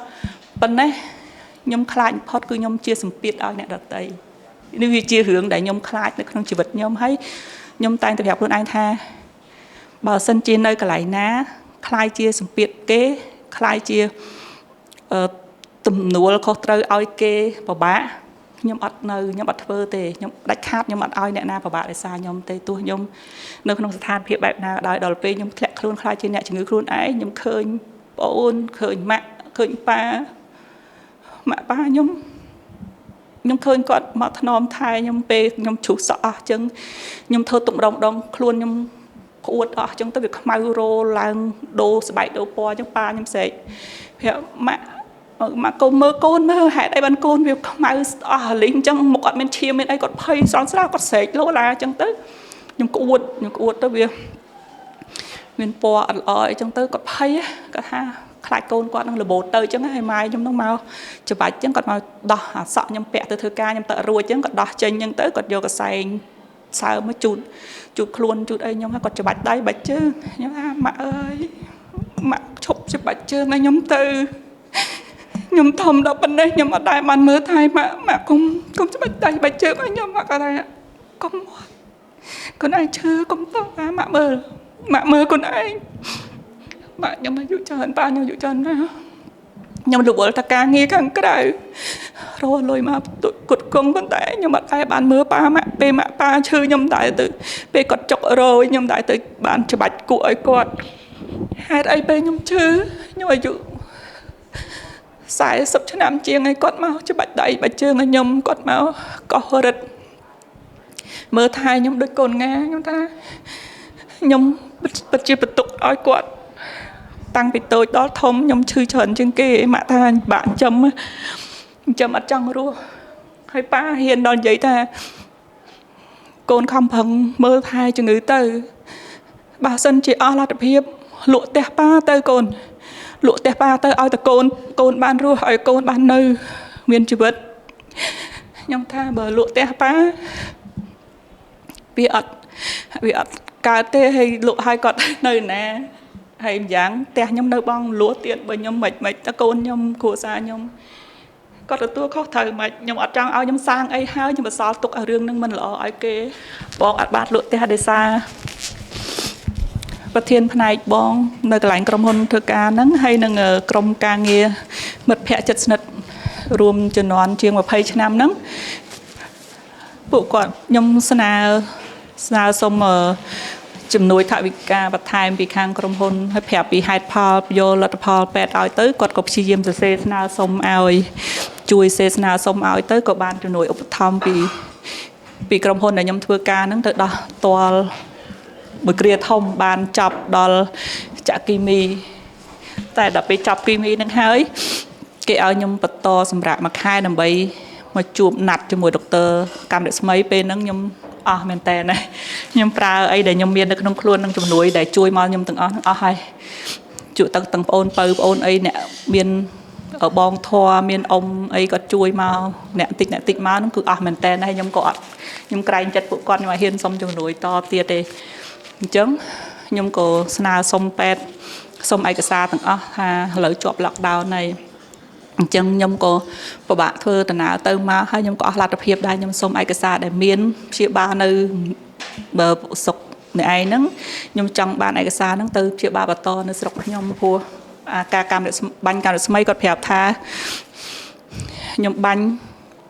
Speaker 1: bên đấy nhom khai pot cứ nhom chia sầm piệt ai nè đặt tay nếu chia hướng để nhom khai nó không chỉ vật nhom hay nhom tay tập hợp luôn anh tha bảo sân trên nơi cái lại ná khai chia sầm piệt kế khai chia tụm núa có trời ai kê bà bá nhom ọt nơi nhom ọt vơ tề nhom đạch khát nhom ọt ai nè na bà bá để xa nhom tê tu nhom nơi không than phiền bẹp nào đòi đòi pe nhom thẹn luôn khai trên nè chừng người luôn ấy nhom khơi ôn khơi mạ khơi pa nhom khơi còn mà thnom thai nhom pe nhom chủ sợ chừng nhom thơ tụng đồng luôn nhom uất chừng tới việc mau rô lang đô bảy đô po chừng pa nhom sệ mà cô mơ hại đây ban côn việc mau lính chẳng một con men chia men đây còn phay xón xao còn sệt lỗ là chẳng tới nhưng cô uất tới việc men po ở chẳng tới còn phay cả ha khai côn con đang là bột tới chẳng hay mai trong nó mau chụp bạch chẳng còn mau đỏ sợ nhom pẹ từ thưa ca nhom tợ ruồi chẳng còn đỏ chân nhưng tới còn vô cái xài sao mới chụt luôn chụt ấy nhom còn chụp bạch đây bạch chứ nhom mạ ơi mạ chụp bạch chứ ngay nhom từ nhom thầm đó bên đây nhom ở đây mà mưa thay mà không chụp bạch bạch chứ ngay nhom mà cái này con ai chưa không to mạ mơ con ai mà nhom mà dụ trần bao nhiêu dụ trần đó ខ្ញុំរវល់ថាការងារខាងក្រៅរស់លុយមកគុតគង់ប៉ុន្តែខ្ញុំអត់តែបានមើលប៉ាម៉ាក់ពេលម៉ាក់ប៉ាឈឺខ្ញុំតែទៅពេលគាត់ចុករយខ្ញុំតែទៅបានច្បាច់គក់ឲ្យគាត់ហេតុអីពេលខ្ញុំឈឺខ្ញុំអាយុ40ឆ្នាំជាងឲ្យគាត់មកច្បាច់ដៃបាច់ជើងឲ្យខ្ញុំគាត់មកកោះរឹតមើលថែខ្ញុំដូចកូនងាខ្ញុំថាខ្ញុំពិតជាបន្ទុកឲ្យគាត់តាំងពីតូចដល់ធំខ្ញុំឈឺច្រើនជាងគេម៉ាក់ថាបាក់ចិញ្ចឹមអត់ចង់រស់ហើយប៉ាហ៊ានដល់និយាយថាកូនខំប្រឹងមើលថែជំងឺទៅបើសិនជាអស់លទ្ធភាពលក់ផ្ទះប៉ាទៅកូនលក់ផ្ទះប៉ាទៅឲ្យតែកូនបានរស់ឲ្យកូនបាននៅមានជីវិតខ្ញុំថាបើលក់ផ្ទះប៉ាវាអត់កើតទេហើយលក់ឲ្យគាត់នៅណាហើយយ៉ាងផ្ទះខ្ញុំនៅបងលក់ទៀតបើខ្ញុំមិនតែកូនខ្ញុំគ្រួសារខ្ញុំគាត់ទទួលខុសត្រូវមិនខ្ញុំអត់ចង់ឲ្យខ្ញុំសាងអីហើយខ្ញុំបន្សល់ទុកឲ្យរឿងនឹងមិនល្អឲ្យគេបងអត់បានលក់ផ្ទះដោយសារប្រធានផ្នែកបងនៅកន្លែងក្រុមហ៊ុនធ្វើការហ្នឹងហើយនឹងក្រុមការងារមិត្តភ័ក្តិជិតស្និទ្ធរួមជំនាន់ជាង20ឆ្នាំហ្នឹងពួកគាត់ខ្ញុំស្នើសុំជំនួយថវិកាបន្ថែមពីខាងក្រុមហ៊ុនហើយប្រាប់ពីហេតុផលយកលទ្ធផលពេទ្យឲ្យទៅគាត់ក៏ព្យាយាមសរសេរស្នើសុំឲ្យជួយសេស្នើសុំឲ្យទៅក៏បានជំនួយឧបត្ថម្ភពីក្រុមហ៊ុនដែលខ្ញុំធ្វើការហ្នឹងទៅដោះតលមួយគ្រាធំបានចាប់ដល់ចាក់គីមីតែដល់ពេលចាប់គីមីហ្នឹងហើយគេឲ្យខ្ញុំបន្តសម្រាប់មួយខែដើម្បីមកជួបណាត់ជាមួយដុកទ័រកម្មរស្មីពេលហ្នឹងខ្ញុំអស់មែនតើណាខ្ញុំប្រើអីដែលខ្ញុំមាននៅក្នុងខ្លួននឹងជំនួយដែលជួយមកខ្ញុំទាំងអស់ហ្នឹងអស់ហើយជួយទាំងបងប្អូនអីអ្នកមានបងធွာមានអ៊ំអីគាត់ជួយមកអ្នកតិចមកហ្នឹងគឺអស់មែនតើហើយខ្ញុំក៏អត់ខ្ញុំក្រែងចិត្តពួកគាត់ខ្ញុំឲ្យហ៊ានសុំជំនួយតទៀតទេអញ្ចឹងខ្ញុំក៏ស្នើសុំពេទ្យសុំឯកសារទាំងអស់ថាឥឡូវជាប់ lockdown ហើយអញ្ចឹងខ្ញុំក៏ពិបាកធ្វើដំណើរទៅមកហើយខ្ញុំក៏អស់លទ្ធភាពដែរខ្ញុំសុំឯកសារដែលមានព្យាបាលនៅបើសុកនេះឯងហ្នឹងខ្ញុំចង់បានឯកសារហ្នឹងទៅព្យាបាលបន្តនៅស្រុកខ្ញុំព្រោះការកម្មបាញ់កម្មរស្មីគាត់ប្រាប់ថាខ្ញុំបាញ់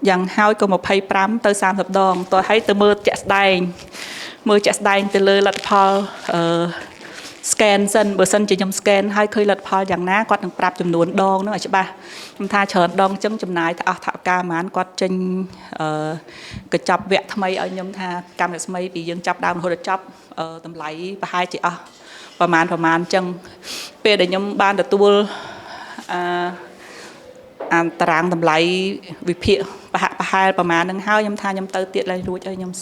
Speaker 1: យ៉ាងហោចក៏25ទៅ30ដងតោះឲ្យទៅមើលជាក់ស្ដែងទៅលើលទ្ធផល scan សិនបើសិនជាខ្ញុំ scan ហើយឃើញលទ្ធផលយ៉ាងណាគាត់នឹងប្រាប់ចំនួនដងនោះឲ្យច្បាស់ខ្ញុំថាច្រើនដងអញ្ចឹងចំណាយទៅអស់ថវិកាប្រហែលគាត់ចេញកញ្ចប់វគ្គថ្មីឲ្យខ្ញុំថាកម្មរស្មីពីយើងចាប់ដើមរហូតដល់ចប់តម្លៃប្រហែលជាអស់ប្រហែលអញ្ចឹងពេលដែលខ្ញុំបានទទួលតារាងតម្លៃវិភាគប្រហែលប្រហែលហ្នឹងហើយខ្ញុំថាខ្ញុំទៅទៀតឡើងរួចឲ្យខ្ញុំ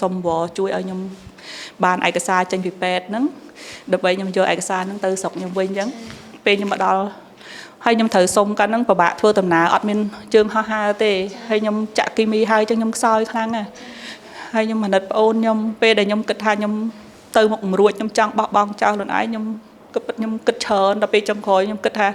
Speaker 1: សុំវល់ជួយឲ្យខ្ញុំបានឯកសារចេញពីពេទ្យហ្នឹងដើម្បីខ្ញុំយកឯកសារហ្នឹងទៅស្រុកខ្ញុំវិញអញ្ចឹងពេលខ្ញុំមកដល់ហើយខ្ញុំត្រូវសុំកាលហ្នឹងពិបាកធ្វើដំណើរអត់មានជើងហោះហើរទេហើយខ្ញុំចាក់គីមីហើយអញ្ចឹងខ្ញុំខ្សោយខ្លាំងណាស់ហើយខ្ញុំអាណិតប្អូនខ្ញុំពេលដែលខ្ញុំគិតថាខ្ញុំទៅមុខមិនរួចខ្ញុំចង់បោះបង់ចោលខ្លួនឯងខ្ញុំគិតច្រើនដល់ពេលចុងក្រោយខ្ញុំគិតថា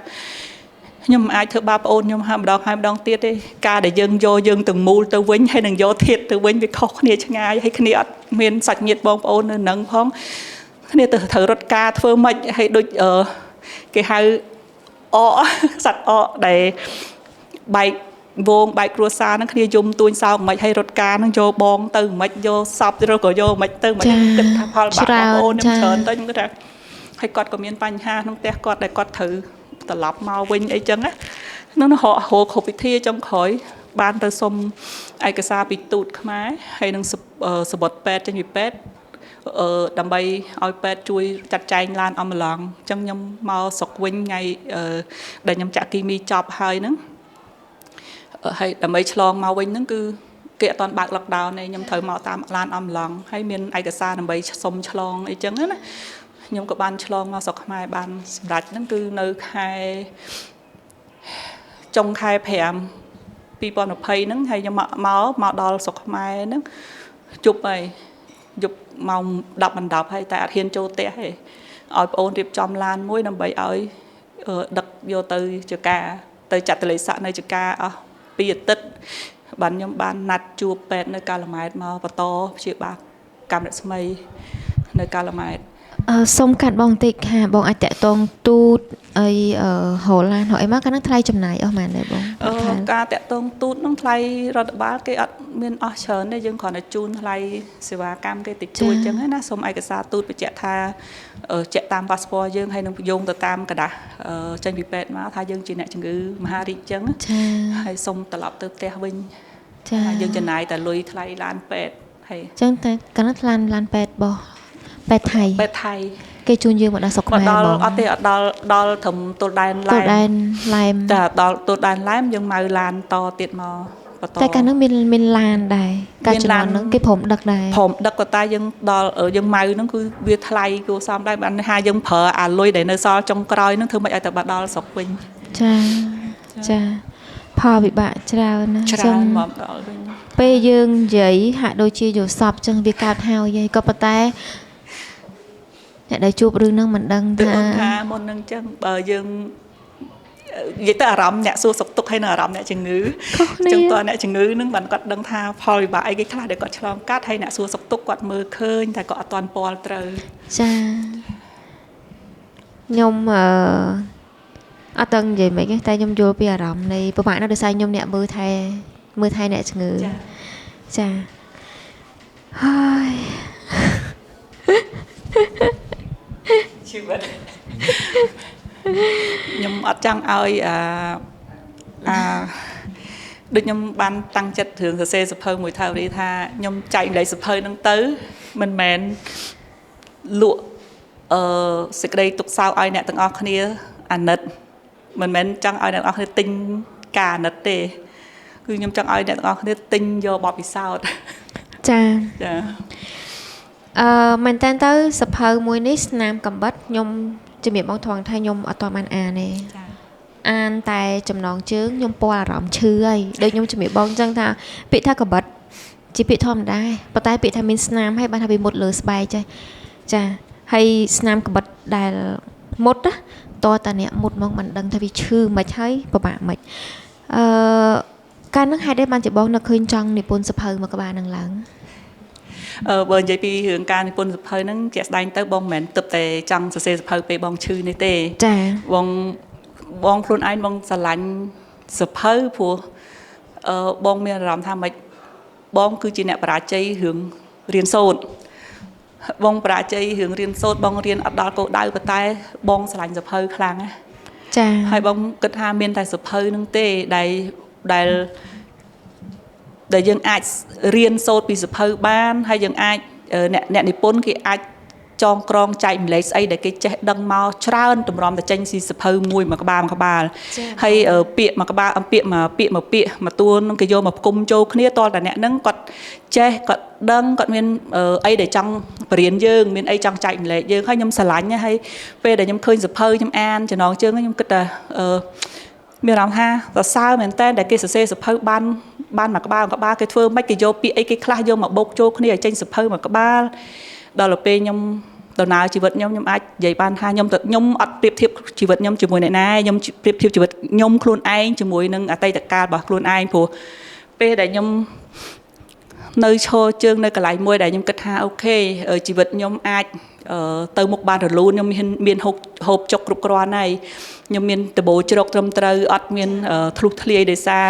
Speaker 1: ខ្ញុំមិនអាចធ្វើបាបប្អូនខ្ញុំហើយម្ដងទៀតទេការដែលយើងយកយើងទាំងមូលទៅវិញហើយនឹងយកធាតុទៅវិញវាខុសគ្នាឆ្ងាយហើយគ្នាអត់មានសាច់ញាតិបងប្អូននៅនឹងផងគ្នាទៅត្រូវរត់ការធ្វើម៉េចហើយដូចគេហៅសត្វដែលបែកវងបែកគ្រួសារហ្នឹងគ្នាយំទួញសោកមិនឲ្យរត់ការហ្នឹងយកបងទៅមិនយកសពទៅក៏យកមិនទៅមិនគិតថាផលបាបបងប្អូនខ្ញុំច្រើនទៅខ្ញុំគិតថាហើយគាត់ក៏មានបញ្ហាក្នុងផ្ទះគាត់ដែលគាត់ត្រូវត្រឡប់មកវិញអីចឹងណានោះរកគ្រប់វិធីចុងក្រោយបានទៅសុំឯកសារពីទូតខ្មែរហើយនឹងសបុតពេទ្យចេញពីពេទ្យដើម្បីឲ្យពេទ្យជួយចាត់ចែងឡានអំបឡង់អញ្ចឹងខ្ញុំមកស្រុកវិញថ្ងៃដែលខ្ញុំចាក់គីមីចប់ហើយហ្នឹងហើយដើម្បីឆ្លងមកវិញហ្នឹងគឺគេអត់ទាន់បើក lockdown ទេខ្ញុំត្រូវមកតាមឡានអំបឡង់ហើយមានឯកសារដើម្បីសុំឆ្លងអីចឹងណាខ្ញុំក៏បានឆ្លងមកស្រុកខ្មែរបានសម្រេចហ្នឹងគឺនៅខែចុងខែ5 2020ហ្នឹងហើយខ្ញុំមកដល់ស្រុកខ្មែរហ្នឹងជប់ហើយយប់ម៉ោង10បណ្ដប់ហើយតែអត់ហ៊ានចូលផ្ទះទេឲ្យប្អូនរៀបចំឡានមួយដើម្បីឲ្យដឹកយកទៅចកាទៅចាត់ទលេស័កនៅចកាអស់2អាទិត្យបានខ្ញុំបានណាត់ជួបពេទ្យនៅកាឡាម៉ែតមកបន្តព្យាបាលកម្មរស្មីនៅកាឡាម៉ែត
Speaker 2: សុំកាត់បងតិចค่ะបងអាចតាក់ទងទូតអីហូឡានហើយមកកាលហ្នឹងថ្លៃចំណាយអស់មែនទេបង
Speaker 1: ការតាក់ទងទូតនឹងថ្លៃរដ្ឋបាលគេអត់មានអស់ច្រើនទេយើងគ្រាន់តែជូនថ្លៃសេវាកម្មគេតិចតួចអញ្ចឹងណាសូមឯកសារទូតបញ្ជាក់ថាជាក់តាមប៉ាសពតយើងហើយនឹងយោងទៅតាមกระดาษចេញពីពេទ្យមកថាយើងជាអ្នកជំងឺមហារីកអញ្ចឹងហើយសូមត្រឡប់ទៅផ្ទះវិញចាយើងចំណាយតែលុយថ្លៃឡានពេទ្យហើយ
Speaker 2: អញ្ចឹងតែកាលនោះថ្លានឡានពេទ្យបោះពេទ្យថៃគេជូនយើងមកដល់ស្រុកខ្មែរបង
Speaker 1: អត់ទេអត់ដល់ត្រឹមទល់ដែន
Speaker 2: ឡែម
Speaker 1: តែដល់ទល់ដែនឡែមយើងមកឡានតទៀតមកបន្ត
Speaker 2: តែកាលនោះមានឡានដែរកាលជំនាន់ហ្នឹងគេព្រមដឹកដែរ
Speaker 1: ព្រមដឹកក៏តែយើងដល់យើងមកហ្នឹងគឺវាថ្លៃគួរសមដែរបានថាយើងប្រើអាលុយដែលនៅសល់ចុងក្រោយហ្នឹងធ្វើមិនឲ្យតែបាត់ដល់ស្រុកវិញ
Speaker 2: ចាផលវិបាកច្រើនណា
Speaker 1: ច្រើនមកដល់វិញ
Speaker 2: ពេលយើងនិយាយហាក់ដូចជាយល់សពចឹងវាកើតហើយក៏ប៉ុន្តែអ្នកដែលជួបរឿងហ្នឹងមិនដឹង
Speaker 1: ថាមុនហ្នឹងចឹងបើយើងនិយាយទៅអារម្មណ៍អ្នកសួរសុខទុក្ខហើយនៅអារម្មណ៍អ្នកជំងឺចឹងតើអ្នកជំងឺហ្នឹងបានគាត់ដឹងថាផលវិបាកអីគេខ្លះដែលគាត់ឆ្លងកាត់ហើយអ្នកសួរសុខទុក្ខគាត់មើលឃើញតែគាត់អត់ទាន់ពាល់ត្រូវ
Speaker 2: ចាខ្ញុំអត់ដឹងនិយាយមិនទេតែខ្ញុំយល់ពីអារម្មណ៍នៃប្រហែលនៅដោយសារខ្ញុំអ្នកមើលថែអ្នកជំងឺចាហើយ
Speaker 1: ជីវិតខ្ញុំអត់ចង់ឲ្យដូចខ្ញុំបានតាំងចិត្តរឿងសរសេរសភៅមួយថាខ្ញុំចែកម្លែកសភៅហ្នឹងទៅមិនមែនលក់សេចក្តីទុកសោកឲ្យអ្នកទាំងអស់គ្នាអាណិតមិនមែនចង់ឲ្យអ្នកទាំងអស់គ្នាទិញការអាណិតទេគឺខ្ញុំចង់ឲ្យអ្នកទាំងអស់គ្នាទិញយកបទពិសោធន៍
Speaker 2: ចាមែនតើទៅសភៅមួយនេះស្នាមកំបិតខ្ញុំជំរាបបងថងថាខ្ញុំអត់តបានអានទេអានតែចំណងជើងខ្ញុំពាល់អារម្មណ៍ឈឺហើយដូចខ្ញុំជំរាបបងអញ្ចឹងថាពាក្យថាកំបិតជាពាក្យធម្មតាប៉ុន្តែពាក្យថាមានស្នាមហើយបានថាវាមុតលើស្បែកចាហើយស្នាមកំបិតដែលមុតណាតតាអ្នកមុតមកមិនដឹងថាវាឈឺមិនហើយពិបាកមិនកាលហ្នឹងហេតុអីបានជាបងនឹកឃើញចង់និពន្ធសភៅមកក្បាលហ្នឹងឡើង
Speaker 1: បើនិយាយពីរឿងការនិពន្ធសភៅហ្នឹងជាក់ស្ដែងទៅបងមិនមែនទើបតែចង់សរសេរសភៅពេលបងឈឺនេះទេ
Speaker 2: ចា
Speaker 1: បងខ្លួនឯងបងស្រឡាញ់សភៅព្រោះបងមានអារម្មណ៍ថាម៉េចបងគឺជាអ្នកបរាជ័យរឿងរៀនសូត្របងបរាជ័យរឿងរៀនសូត្របងរៀនអត់ដល់គោលដៅប៉ុន្តែបងស្រឡាញ់សភៅខ្លាំងណា
Speaker 2: ចា
Speaker 1: ហើយបងគិតថាមានតែសភៅហ្នឹងទេដែលយើងអាចរៀនសូត្រពីសភៅបានហើយយើងអាចអ្នកនិពន្ធគេអាចចងក្រងចែកម្លែកស្អីដែលគេចេះដឹងមកច្រើនតម្រាំតែចេញពីសភៅមួយក្បាលហើយពាក្យមួយក្បាលពាក្យមួយតួនឹងគេយកមកផ្គុំចូលគ្នាតលតែអ្នកហ្នឹងគាត់ចេះគាត់ដឹងគាត់មានអីដែលចង់បរៀនយើងមានអីចង់ចែកម្លែកយើងហើយខ្ញុំស្រឡាញ់ហើយពេលដែលខ្ញុំឃើញសភៅខ្ញុំអានចំណងជើងខ្ញុំគិតថាមានអារម្មណ៍ថាសរសើរមែនតើដែលគេសរសេរសភៅបានមួយក្បាលគេធ្វើមិនគេយកពាក្យអីគេខ្លះយកមកបូកចូលគ្នាឲ្យចេញសភៅមួយក្បាលដល់ទៅពេលខ្ញុំដំណើរជីវិតខ្ញុំអាចនិយាយបានថាខ្ញុំអត់ប្រៀបធៀបជីវិតខ្ញុំជាមួយអ្នកណាខ្ញុំប្រៀបធៀបជីវិតខ្ញុំខ្លួនឯងជាមួយនឹងអតីតកាលរបស់ខ្លួនឯងព្រោះពេលដែលខ្ញុំនៅឈរជើងនៅកន្លែងមួយដែលខ្ញុំគិតថាអូខេជីវិតខ្ញុំអាចទៅមុខបានរលូនខ្ញុំមានហូបចុកគ្រប់គ្រាន់ហើយខ្ញុំមានដបូលជ្រកត្រឹមត្រូវអត់មានធ្លុះធ្លាយដោយសារ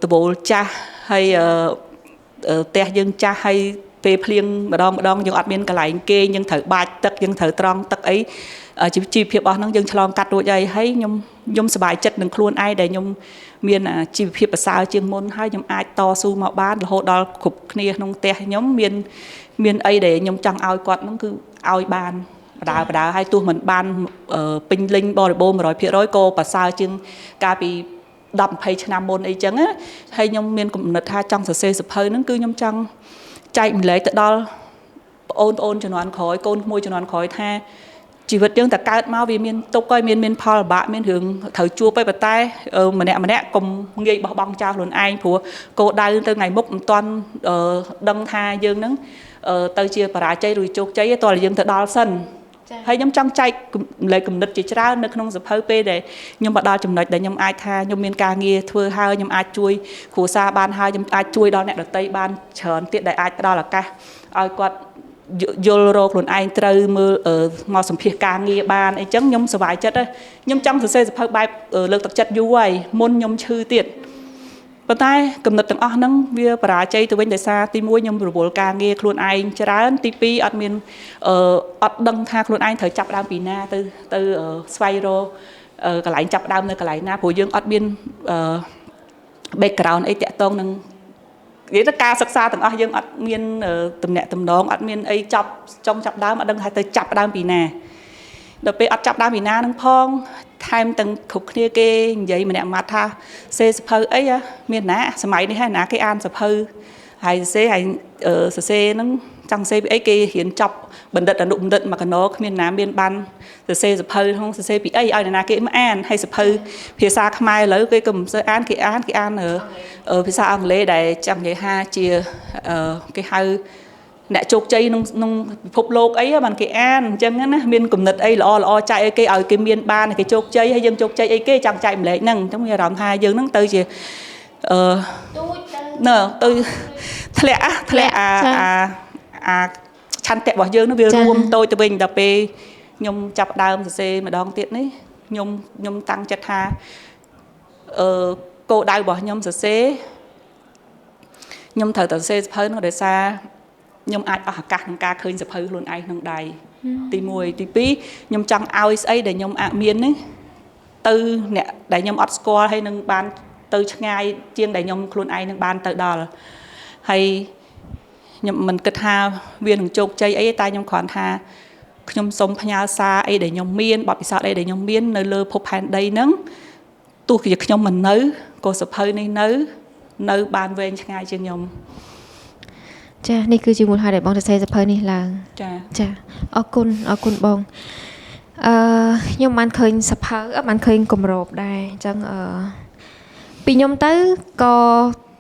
Speaker 1: ដបូលចាស់ហើយផ្ទះយើងចាស់ហើយពេលភ្លៀងម្ដងយើងអត់មានកន្លែងគេយើងត្រូវបាចទឹកយើងត្រូវត្រង់ទឹកអីជីវភាពរបស់ហ្នឹងយើងឆ្លងកាត់រួចហើយខ្ញុំសប្បាយចិត្តនឹងខ្លួនឯងដែលខ្ញុំមានជីវភាពប្រសើរជាងមុនហើយខ្ញុំអាចតស៊ូមកបានរហូតដល់គ្រប់គ្នាក្នុងផ្ទះខ្ញុំមានអីដែលខ្ញុំចង់ឲ្យគាត់ហ្នឹងគឺឲ្យបានបដាហើយទោះមិនបានពេញលេញបរិបូរណ៍ 100% ក៏ប្រសើរជាងកាលពី10-20 ឆ្នាំមុនអីចឹងណាហើយខ្ញុំមានគំនិតថាចង់សរសេរសភៅហ្នឹងគឺខ្ញុំចង់ចែកម្លែកទៅដល់បងប្អូនជំនាន់ក្រោយកូនក្មួយជំនាន់ក្រោយថាជីវិតយើងតែកើតមកវាមានទុក្ខហើយមានផលលំបាកមានរឿងត្រូវជួបទៅប៉ុន្តែម្នាក់កុំងាយបោះបង់ចោលខ្លួនឯងព្រោះគោលដៅទៅថ្ងៃមុខមិនទាន់ដឹងថាយើងនឹងទៅជាបរាជ័យឬជោគជ័យទេតើយើងទៅដល់សិនហើយខ្ញុំចង់ចែកម្លែកគំនិតជាច្រើននៅក្នុងសភៅពេលដែលខ្ញុំមកដល់ចំណុចដែលខ្ញុំអាចថាខ្ញុំមានការងារធ្វើហើយខ្ញុំអាចជួយគ្រួសារបានហើយខ្ញុំអាចជួយដល់អ្នកដទៃបានច្រើនទៀតដែលអាចផ្ដល់ឱកាសឲ្យគាត់ យល់រកខ្លួនឯងត្រូវមើលមកសម្ភារការងារបានអីចឹងខ្ញុំសប្បាយចិត្តហើយខ្ញុំចង់សរសេរសភៅបែបលើកទឹកចិត្តយូរហើយមុនខ្ញុំឈឺទៀតប៉ុន្តែកំណត់ទាំងអស់ហ្នឹងវាបរាជ័យទៅវិញដោយសារទី1ខ្ញុំរវល់ការងារខ្លួនឯងច្រើនទី2អត់មានអត់ដឹងថាខ្លួនឯងត្រូវចាប់ដើមពីណាទៅស្វែងរកកន្លែងចាប់ដើមនៅកន្លែងណាព្រោះយើងអត់មានbackground អីតាក់ទងនឹងនិយាយទៅការសិក្សាទាំងអស់យើងអត់មានតំណែងតំណងអត់មានអីចង់ចាប់ដើមអត់ដឹងថាទៅចាប់ដើមពីណាដល់ពេលអត់ចាប់ដើមពីណានឹងផងថែមទាំងគ្រប់គ្នាគេនិយាយម្នាក់ម៉ាត់ថាសេសភៅអីមានណាសម័យនេះហើយណាគេអានសភៅហើយសេហើយសរសេរហ្នឹងចង់សរសេរពីអីគេរៀនចប់បណ្ឌិតអនុបណ្ឌិតមកកណោគ្មានណាមានបានសរសេរសភៅក្នុងសរសេរពីអីឲ្យណាគេមកអានហើយសភៅភាសាខ្មែរឥឡូវគេក៏មិនសូវអានគេអានភាសាអង់គ្លេសដែលចង់និយាយថាជាគេហៅអ្នកជោគជ័យក្នុងពិភពលោកអីបានគេអានអញ្ចឹងណាមានគំនិតអីល្អចែកឲ្យគេមានបានគេជោគជ័យហើយយើងជោគជ័យអីគេចង់ចែកម្លែកហ្នឹងអញ្ចឹងមានអារម្មណ៍ថាយើងហ្នឹងទៅជាទៅធ្លាក់អាឆន្ទៈរបស់យើងនោះវារួមតូចទៅវិញដល់ពេលខ្ញុំចាប់ដើមសរសេរម្ដងទៀតនេះខ្ញុំតាំងចិត្តថាគោលដៅរបស់ខ្ញុំសរសេរខ្ញុំត្រូវតែសរសេរសភៅនោះដោយសារខ្ញុំអាចអស់ឱកាសក្នុងការឃើញសភៅខ្លួនឯងក្នុងដៃទី1ទី2ខ្ញុំចង់ឲ្យស្អីដែលខ្ញុំអាចមាននេះទៅអ្នកដែលខ្ញុំអត់ស្គាល់ហើយនឹងបានទៅឆ្ងាយជាងដែលខ្ញុំខ្លួនឯងនឹងបានទៅដល់ហើយខ្ញុំមិនគិតថាវានឹងជោគជ័យអីតែខ្ញុំគ្រាន់ថាខ្ញុំសូមផ្ញើសារអីដែលខ្ញុំមានបទពិសោធន៍អីដែលខ្ញុំមាននៅលើភពផែនដីហ្នឹងទោះជាខ្ញុំមិននៅក៏សភៅនេះនៅបានវែងឆ្ងាយជាងខ្ញុំ
Speaker 2: ចានេះគឺជាមូលហេតុដែលបងសរសេរសភៅនេះឡើងចាអរគុណបងខ្ញុំបានឃើញសភៅបានឃើញគម្របដែរអញ្ចឹងពីខ្ញុំទៅក៏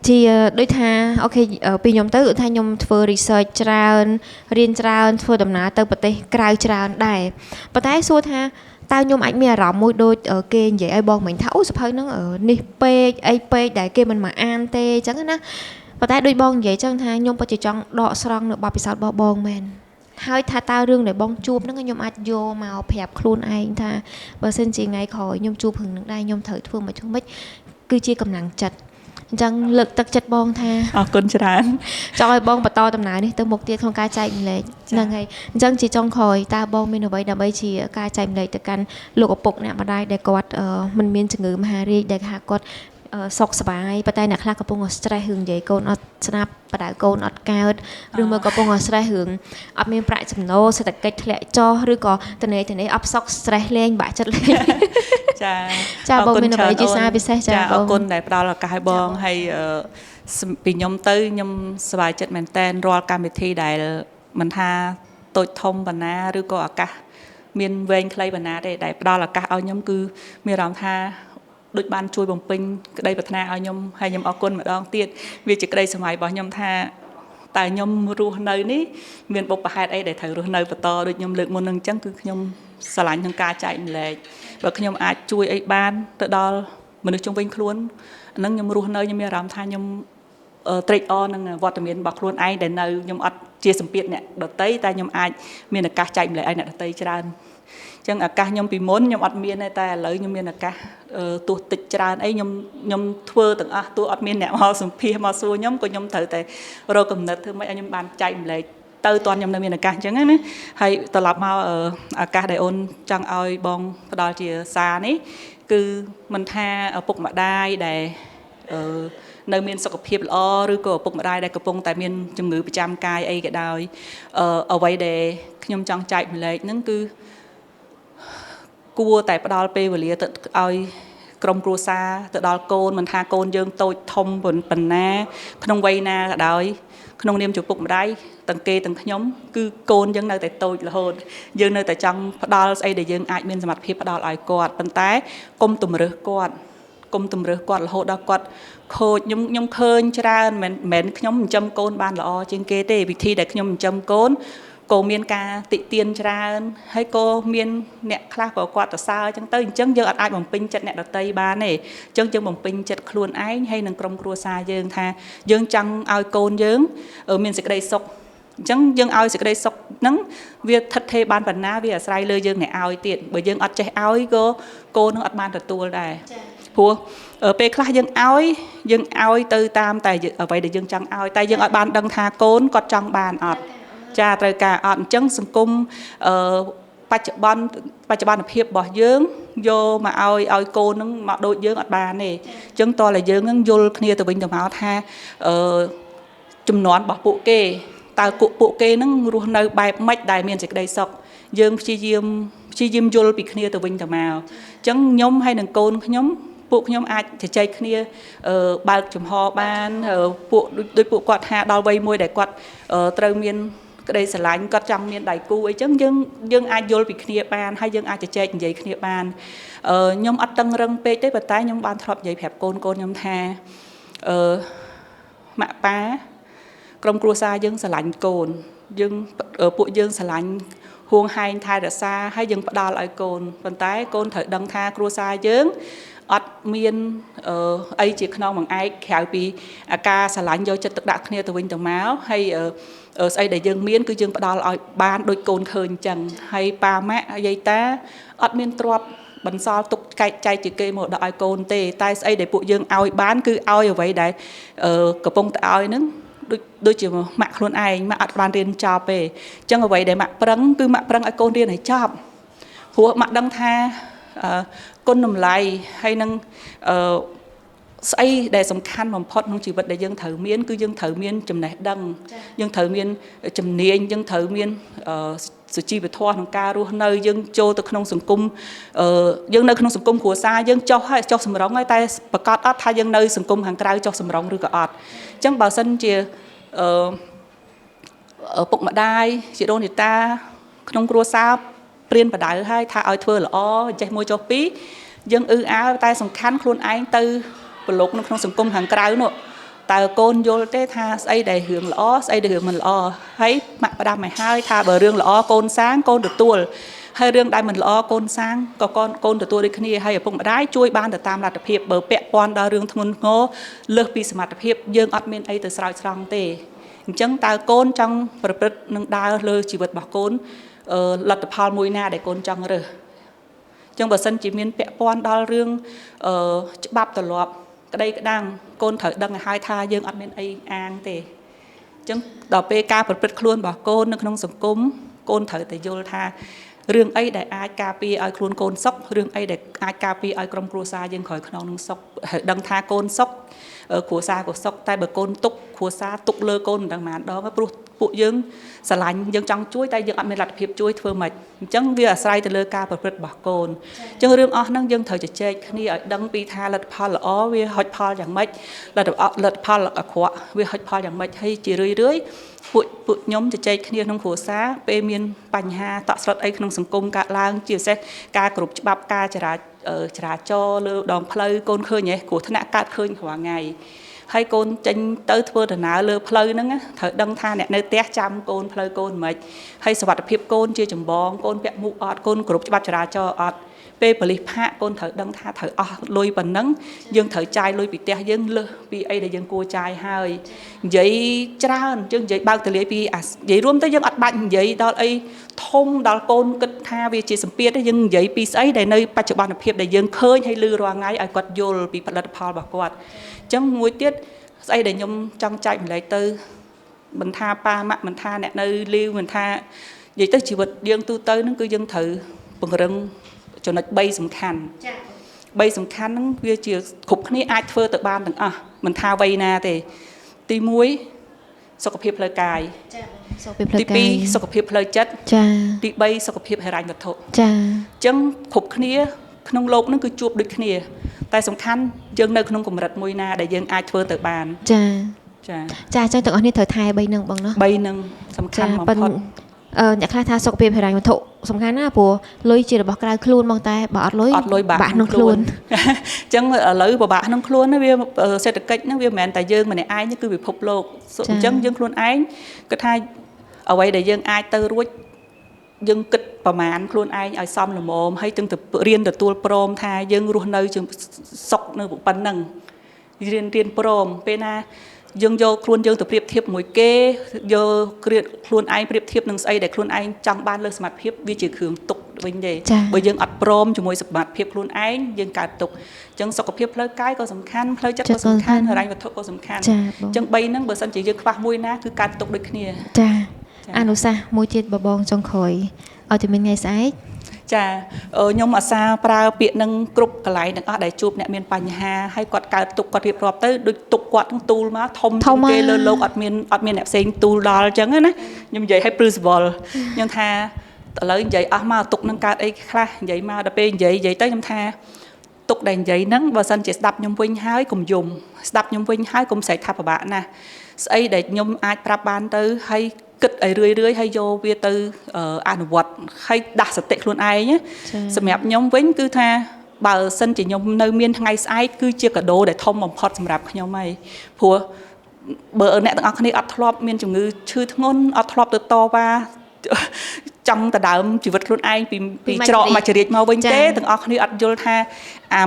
Speaker 2: ជាដូចថាអូខេពីខ្ញុំទៅដូចថាខ្ញុំធ្វើ research ច្រើនរៀនច្រើនធ្វើដំណើរទៅប្រទេសក្រៅច្រើនដែរប៉ុន្តែសួរថាតើខ្ញុំអាចមានអារម្មណ៍មួយដូចគេនិយាយឲ្យបងមិញថាអូសភៅហ្នឹងនេះពេកអីពេកដែលគេមិនមកអានទេអញ្ចឹងណាប៉ុន្តែដូចបងនិយាយចឹងថាខ្ញុំពិតជាចង់ដកស្រង់នៅបទពិសោធន៍របស់បងមែនហើយថាតើរឿងដែលបងជួបហ្នឹងខ្ញុំអាចយកមកប្រាប់ខ្លួនឯងថាបើសិនជាថ្ងៃក្រោយខ្ញុំជួបរឿងហ្នឹងដែរខ្ញុំត្រូវធ្វើមិនគឺជាកម្លាំងចិត្តអញ្ចឹងលើកទឹកចិត្តបងថា
Speaker 1: អរគុណច្រើន
Speaker 2: ចង់ឲ្យបងបន្តដំណើរនេះទៅមុខទៀតក្នុងការចែកម្លែកហ្នឹងហើយអញ្ចឹងជាចុងក្រោយតើបងមានអ្វីដើម្បីជាការចែកម្លែកទៅកាន់លោកឪពុកអ្នកម្ដាយដែលគាត់មិនមានជំងឺមហារីកដែលគាត់សុខសប្បាយប៉ុន្តែអ្នកខ្លះកំពុង stress រឿងនិយាយកូនអត់ស្ដាប់បដៅកូនអត់កើតឬមកកំពុង stress រឿងអត់មានប្រាក់ចំណូលសេដ្ឋកិច្ចធ្លាក់ចុះឬក៏តនេអត់សុខ stress លេងបាក់ចិត្តលេងចាបងមានអ្វីជាសារពិសេស
Speaker 1: ចាអរគុណដែលផ្ដល់ឱកាសឲ្យបងហើយពីខ្ញុំទៅខ្ញុំសប្បាយចិត្តមែនតើរាល់កម្មវិធីដែលមិនថាតូចធំប៉ុណ្ណាឬក៏ឱកាសមានវែងខ្លីប៉ុណ្ណាទេដែលផ្ដល់ឱកាសឲ្យខ្ញុំគឺមានអារម្មណ៍ថាដូចបានជួយបំពេញក្តីប្រាថ្នាឲ្យខ្ញុំហើយខ្ញុំអរគុណម្ដងទៀតវាជាក្តីសម័យរបស់ខ្ញុំថាតែខ្ញុំរស់នៅនេះមានបុព្វហេតុអីដែលត្រូវរស់នៅបន្តដូចខ្ញុំលើកមុននឹងអញ្ចឹងគឺខ្ញុំស្រឡាញ់ក្នុងការចែកម្លែកបើខ្ញុំអាចជួយអីបានទៅដល់មនុស្សជុំវិញខ្លួនហ្នឹងខ្ញុំរស់នៅខ្ញុំមានអារម្មណ៍ថាខ្ញុំត្រេកអរនឹងវត្តមានរបស់ខ្លួនឯងដែលនៅខ្ញុំអត់ជាសម្ពាធអ្នកដតីតែខ្ញុំអាចមានឱកាសចែកម្លែកឲ្យអ្នកដតីច្រើនចឹងឱកាសខ្ញុំពីមុនខ្ញុំអត់មានទេតែឥឡូវខ្ញុំមានឱកាសទោះតិចច្រើនអីខ្ញុំធ្វើទាំងអស់ទោះអត់មានអ្នកមកសម្ភាសមកសួរខ្ញុំក៏ខ្ញុំត្រូវតែរកកំណត់ធ្វើម៉េចឲ្យខ្ញុំបានចែកម្លែកទៅតន់ខ្ញុំនៅមានឱកាសអញ្ចឹងណាហើយត្រឡប់មកឱកាសដែលអូនចង់ឲ្យបងផ្ដល់ជាសារនេះគឺមិនថាឪពុកម្ដាយដែលនៅមានសុខភាពល្អឬក៏ឪពុកម្ដាយដែលកំពុងតែមានជំងឺប្រចាំកាយអីក៏ដោយអ្វីដែលខ្ញុំចង់ចែកម្លែកហ្នឹងគឺគួរតែផ្ដល់ពេលវេលាទៅឲ្យក្រុមគ្រួសារទៅដល់កូនមិនថាកូនយើងតូចធំប៉ុណ្ណាក្នុងវ័យណាក៏ដោយក្នុងនាមជាពុកម្ដាយទាំងគេទាំងខ្ញុំគឺកូនយើងនៅតែតូចរហូតយើងនៅតែចង់ផ្ដល់ស្អីដែលយើងអាចមានសមត្ថភាពផ្ដល់ឲ្យគាត់ប៉ុន្តែកុំទម្រើសគាត់រហូតដល់គាត់ខូចខ្ញុំឃើញច្រើនមិនមែនខ្ញុំចិញ្ចឹមកូនបានល្អជាងគេទេវិធីដែលខ្ញុំចិញ្ចឹមកូនក៏មានការតិទៀនច្រើនហើយក៏មានអ្នកខ្លះក៏គាត់សរសើរអញ្ចឹងទៅអញ្ចឹងយើងអាចបំពេញចិត្តអ្នកដទៃបានទេអញ្ចឹងយើងបំពេញចិត្តខ្លួនឯងហើយនឹងក្រុមគ្រួសារយើងថាយើងចង់ឲ្យកូនយើងមានសេចក្តីសុខ chẳng dân ao sẽ cái đây sọc nắng việc thật thề ban bản na việc sai lời dân này ao tiện bởi dân ở chạy ao cô nó ở ban thật tua này phù ở pe class dân ao từ tam tại ở vậy để dân chẳng ao tại dân ở ban đăng tha côn có trong bàn ở cha trời cả ở chẳng sừng cungปัจจุบันเพียบบ่เยื้องโยมาเอาโกนึงมาโดยเยื้องอัดบานนี่จังตัวเลยเยื้องงั้นโยลเนี่ยตัววิ่งตัวมาท่าจุ่มนอนบ่ปุเกตากุปุเกนั่งรู้ในใบไม้ได้เมียนจากได้ซอกเยื้องชียิมโยลปีเนี่ยตัววิ่งตัวมาจังย้อมให้หนึ่งโกนย้อมปุย้อมอาจจะใจเนี่ยบาลจุ่มหอบานปุโดยปุกอดหาดาวใบมวยได้กอดเตรเมียนก็ได้สลายก็จังเมียนได้กูไอ้จังยังอาโยลปีเนียบานให้ยังอาจจะเจ๊ใหญ่เนียบานยมอัดตังเริงเป๊ะได้ปัตตายยมบานทรอบใหญ่แผบโกนยมแทมะป้ากรมครัวซายังสลายโกนยังปุยังสลายห่วงไฮไทยแต่ซาให้ยังประดาลไอโกนปัตตายโกนเถิดดังทาครัวซายังอัดเมียนไอจีขนองบางไอแขวปีอาการสลายโยจะตักดักเนี่ยตัววิ่งตัวม้าให้ไอเดียยังเมียนคือยังประดาลบ้านโดยโกนเคยจังให้ปลาแม่ยัยตาอัดเมียนตรวจบรรซอลตุกใจจีเกยหมดไอโกนเตะใต้ไอเดียปุยังเอาบ้านคือเอาอยู่ไว้ได้กระปงแต่เอานึงโดยจีหมักคนไอหมักอัดบ้านเรียนจอบไปจังเอาไว้ได้หมักปรังคือหมักปรังไอโกนเรียนให้จอบหัวหมักดังท่าก้นนมไหลให้นั่งไอ้ได้สำคัญของพอดของชีวิตได้ยังถือเมียนคือยังถือเมียนจำไหนดังยังถือเมียนจำเนียนยังถือเมียนสุชีวิตทอดของการรู้ในยังโจตะขนมสังคมยังในขนมสังคมขัวซายังเจ้าให้เจ้าสมรองไอ้แต่ประกาศอัดทายังในสังคมห่างไกลเจ้าสมรองหรือกอดจังบ่าวสันเจียปกมาได้จีโดนิตาขนมครัวซาเปลี่ยนประดาให้ทาเอาเธอหรอใจมวยจอปียังอาแต่สำคัญครูนไอ้ตือปลุกในขนมสังคมห่างไกลเนอะแต่โกนโยเตทาไอ้ได้เหืองหรอไอ้ได้เหืองมันหรอให้มาประดาไม่ให้ทาเบอร์เรื่องหรอโกนsángโกนตัวตัวให้เรื่องได้มันหรอโกนsángก็โกนตัวตัวได้ขณีให้พวกมาได้ช่วยบ้านแต่ตามหลักเพียบเบอร์เปะปอนดาวเรื่องทงนโง่เลือกปีสมัติเพียบยังอัดเมนไอ้แต่สาวสองเตะจังแต่โกนจังประพฤตินึงดาวเลยชีวิตบอกโกนหลักพาลมวยหน้าได้โกนจังเลยจังเบอร์สันจีเมียนเปะปอนดาวเรื่องจะบับตลอดก็ได้ก็ดังโกนเถิดดังให้ทายังอัดเมนไออ่างเตะจังต่อไปการประพฤติคล้วนบอกโกนนึกน้องสมกุมโกนเถิดแต่โยธาเรื่องไอ้ได้อาการปีไอ้คล้วนโกนซอกเรื่องไอ้ได้อาการปีไอ้กรมครัวซายังคอยขนองนึงซอกดังทาโกนซอกขัวซาขัวซอกแต่เบอร์โกนตุกขัวซาตุกเลอโกนดังมาđóก็ปุยังสลายยังจังช่วยแต่ยังอัดเมนหลักเพียบช่วยเพื่อมันจังเวียใส่แต่เลอการประพฤติบอกโกนจังเรื่องอ๋อนั่งยังเธอจะเจ๊นี่ดังปีทาหลักพาละอ๋อเวียหดพาอย่างไม่หลักพาหลักขวะเวียหดพาอย่างไม่ให้จีเรื่อยปุย้อมจะใจขณีน้องขัวซาเปเมียนปัญหาต่อสลัดไอ้ขนมสังคมกะลางจีเซการกรุบฉบับการจราจรเลือดองเพลย์โกนเคยเนี่ยกูธนาการเคยหัวไงให้โกนจังเตอร์ทัวร์หนาเลือเพลย์นั่งเถิดดังท่าเนี่ยในเตะจำโกนเพลย์โกนไหมให้สวัสดิภาพโกนเจียจมบองโกนเปียมุอดโกนกรุบฉบับจราจรอดเปผลิตผ้าโกนเถิดดังท่าเถิดลอยปันนั่งยังเถิดใจลอยปีเตะยังเลือปีไอเดียยังกลัวใจให้ยัยจ้ายังยัยบางแต่เลี้ยปียัยรวมแต่ยังอัดบันยัยดอลไอทงดอลโกนกึศท่าวิจิตรสัมเปียได้ยังยัยปีไอได้ในปัจจุบันเพียบได้ยังเคยให้ลือรวงไงไอกอดโยลปีผลิตพอลบอกกอดจังมวยเตี้ยไอ้เดี๋ยวยมจังใจมันเลยตื้อมันท่าปลาหมักมันท่าเนี่ยในลิ้วมันท่ายิ่งตื้อชีวิตยังตู้ตื้อนั่นคือยังถือปงเริงจนใบสำคัญใบสำคัญนั่นคือเจียวขุบนี้อาจเฟื่อต่บ้านต่างมันท่าใบนาแต่ตีมวยสกปรกเลยกายตีปีสกปรกเลยจัดตีใบสกปรกให้รายวัตถุจังขุบนี้ขนมโลกนั่นคือจูบดึกนี้แต่สำคัญยังในขนมกลมรัดมวยนาได้ยังอาจเฟื่อต่บ้าน
Speaker 2: จ้าจังตัวอันนี้เธอทายใบหนึ่งบ้างเนาะ
Speaker 1: ใบหนึ่งสำคัญ
Speaker 2: เป็นอยากคลาทาสกปรกให้รายวัตถุสำคัญนะปัวลอยจีบบอกกลายคลูนมองตาบอดลอยบะน้องคลูน
Speaker 1: จังเลยบะน้องคลูนนะเวียเศรษฐกิจนะเวียแมนแต่ยังมันในไอ้นี่คือวิภพโลกจังยังคลูนไอ้ก็ทายเอาไว้ได้ยังไอ้เตอร์รุ่ยยังกึศประมาณครูนไอ้ไอ้ซ้อมหรือโมมให้จึงเรียนแต่ตัวโปรมทายังรู้ในจึงสกในบุปผาหนึ่งเรียนโปรมเป็น យើងយកខ្លួនយើងទៅប្រៀបធៀបមួយគេយកខ្លួនឯងប្រៀបធៀបនឹងស្អីដែលខ្លួនឯងចង់បានលើសមត្ថភាពវាជាគ្រឿងទុកវិញទេបើយើងអត់ព្រមជាមួយសមត្ថភាពខ្លួនឯងយើងកើតទុកអញ្ចឹងសុខភាពផ្លូវកាយក៏សំខាន់ផ្លូវចិត្តក៏សំខាន់ហិរញ្ញវត្ថុក៏សំខាន់អញ្ចឹង3ហ្នឹងបើសិនជាយើងខ្វះមួយណាគឺកើតទុកដូចគ្នា
Speaker 2: ចាអនុសាសន៍មួយទៀតបបងចុងក្រោយឲ្យតែមានថ្ងៃស្អែក
Speaker 1: ចាខ្ញុំអាសាប្រើពាក្យនឹងគ្រប់កន្លែងទាំងអស់ដែលជួបអ្នកមានបញ្ហាហើយគាត់កើតទុកគាត់រៀបរាប់ទៅដូចទុកគាត់នឹងទូលមកធំជាងគេលើលោកអត់មានអ្នកផ្សេងទូលដល់អញ្ចឹងណាខ្ញុំនិយាយឲ្យ principle ខ្ញុំថាឥឡូវនិយាយអស់មកទុកនឹងកើតអីខ្លះនិយាយមកដល់ពេលនិយាយទៅខ្ញុំថាទុកដែលនិយាយហ្នឹងបើសិនជាស្ដាប់ខ្ញុំវិញហើយកុំយំស្ដាប់ខ្ញុំវិញហើយកុំស្រែកថាពិបាកណាស់ស្អីដែលខ្ញុំអាចប្រាប់បានទៅហើយគិតឲ្យរឿយហើយយកវាទៅអនុវត្តហើយដាស់សតិខ្លួនឯងសម្រាប់ខ្ញុំវិញគឺថាបើសិនជាខ្ញុំនៅមានថ្ងៃស្អែកគឺជាកាដូដែលធំបំផុតសម្រាប់ខ្ញុំហើយព្រោះបើអ្នកទាំងអស់គ្នាអត់ធ្លាប់មានជំងឺឈឺធ្ងន់អត់ធ្លាប់ទៅតវ៉ាចង់ដណ្ដើមជីវិតខ្លួនឯងពីច្រកមកចរិតមកវិញទេទាំងអស់គ្នាអត់យល់ថា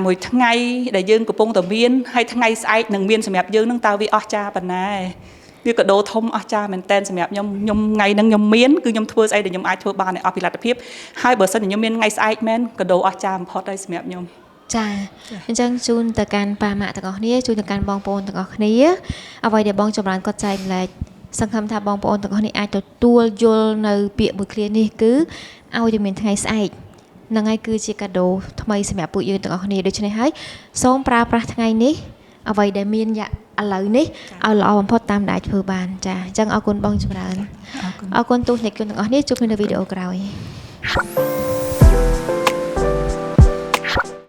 Speaker 1: មួយថ្ងៃដែលយើងកំពុងតែមានហើយថ្ងៃស្អែកនឹងមានសម្រាប់យើងនឹងតើវាអស្ចារ្យប៉ុណ្ណាវាកាដូធំអស្ចារ្យមែនតើសម្រាប់ខ្ញុំថ្ងៃហ្នឹងខ្ញុំមានគឺខ្ញុំធ្វើស្អីដែលខ្ញុំអាចធ្វើបានឲ្យអស់ពីលទ្ធភាពហើយបើសិនជាខ្ញុំមានថ្ងៃស្អែកមែនកាដូអស្ចារ្យបំផុតហើយសម្រាប់ខ្ញុំ
Speaker 2: ចាអញ្ចឹងជូនទៅកាន់ប៉ាម៉ាក់ទាំងអស់គ្នាជូនទៅកាន់បងប្អូនទាំងអស់គ្នាអ្វីដែលបងចម្រើនគាត់ចែកម្លែកសង្ឃឹមថាបងប្អូនទាំងអស់នេះអាចទទួលយល់នៅពាក្យមួយឃ្លានេះគឺឲ្យតែមានថ្ងៃស្អែកហ្នឹងហើយគឺជាកាដូថ្មីសម្រាប់ពួកយើងទាំងអស់គ្នាដូច្នេះហើយសូមប្រើប្រាស់ថ្ងៃនេះអ្វីដែលមានឥឡូវនេះឲ្យល្អបំផុតតាមដែលអាចធ្វើបានចាអញ្ចឹងអរគុណបងចម្រើនអរគុណទស្សនិកជនទាំងអស់នេះជួបគ្នានៅវីដេអូក្រោយ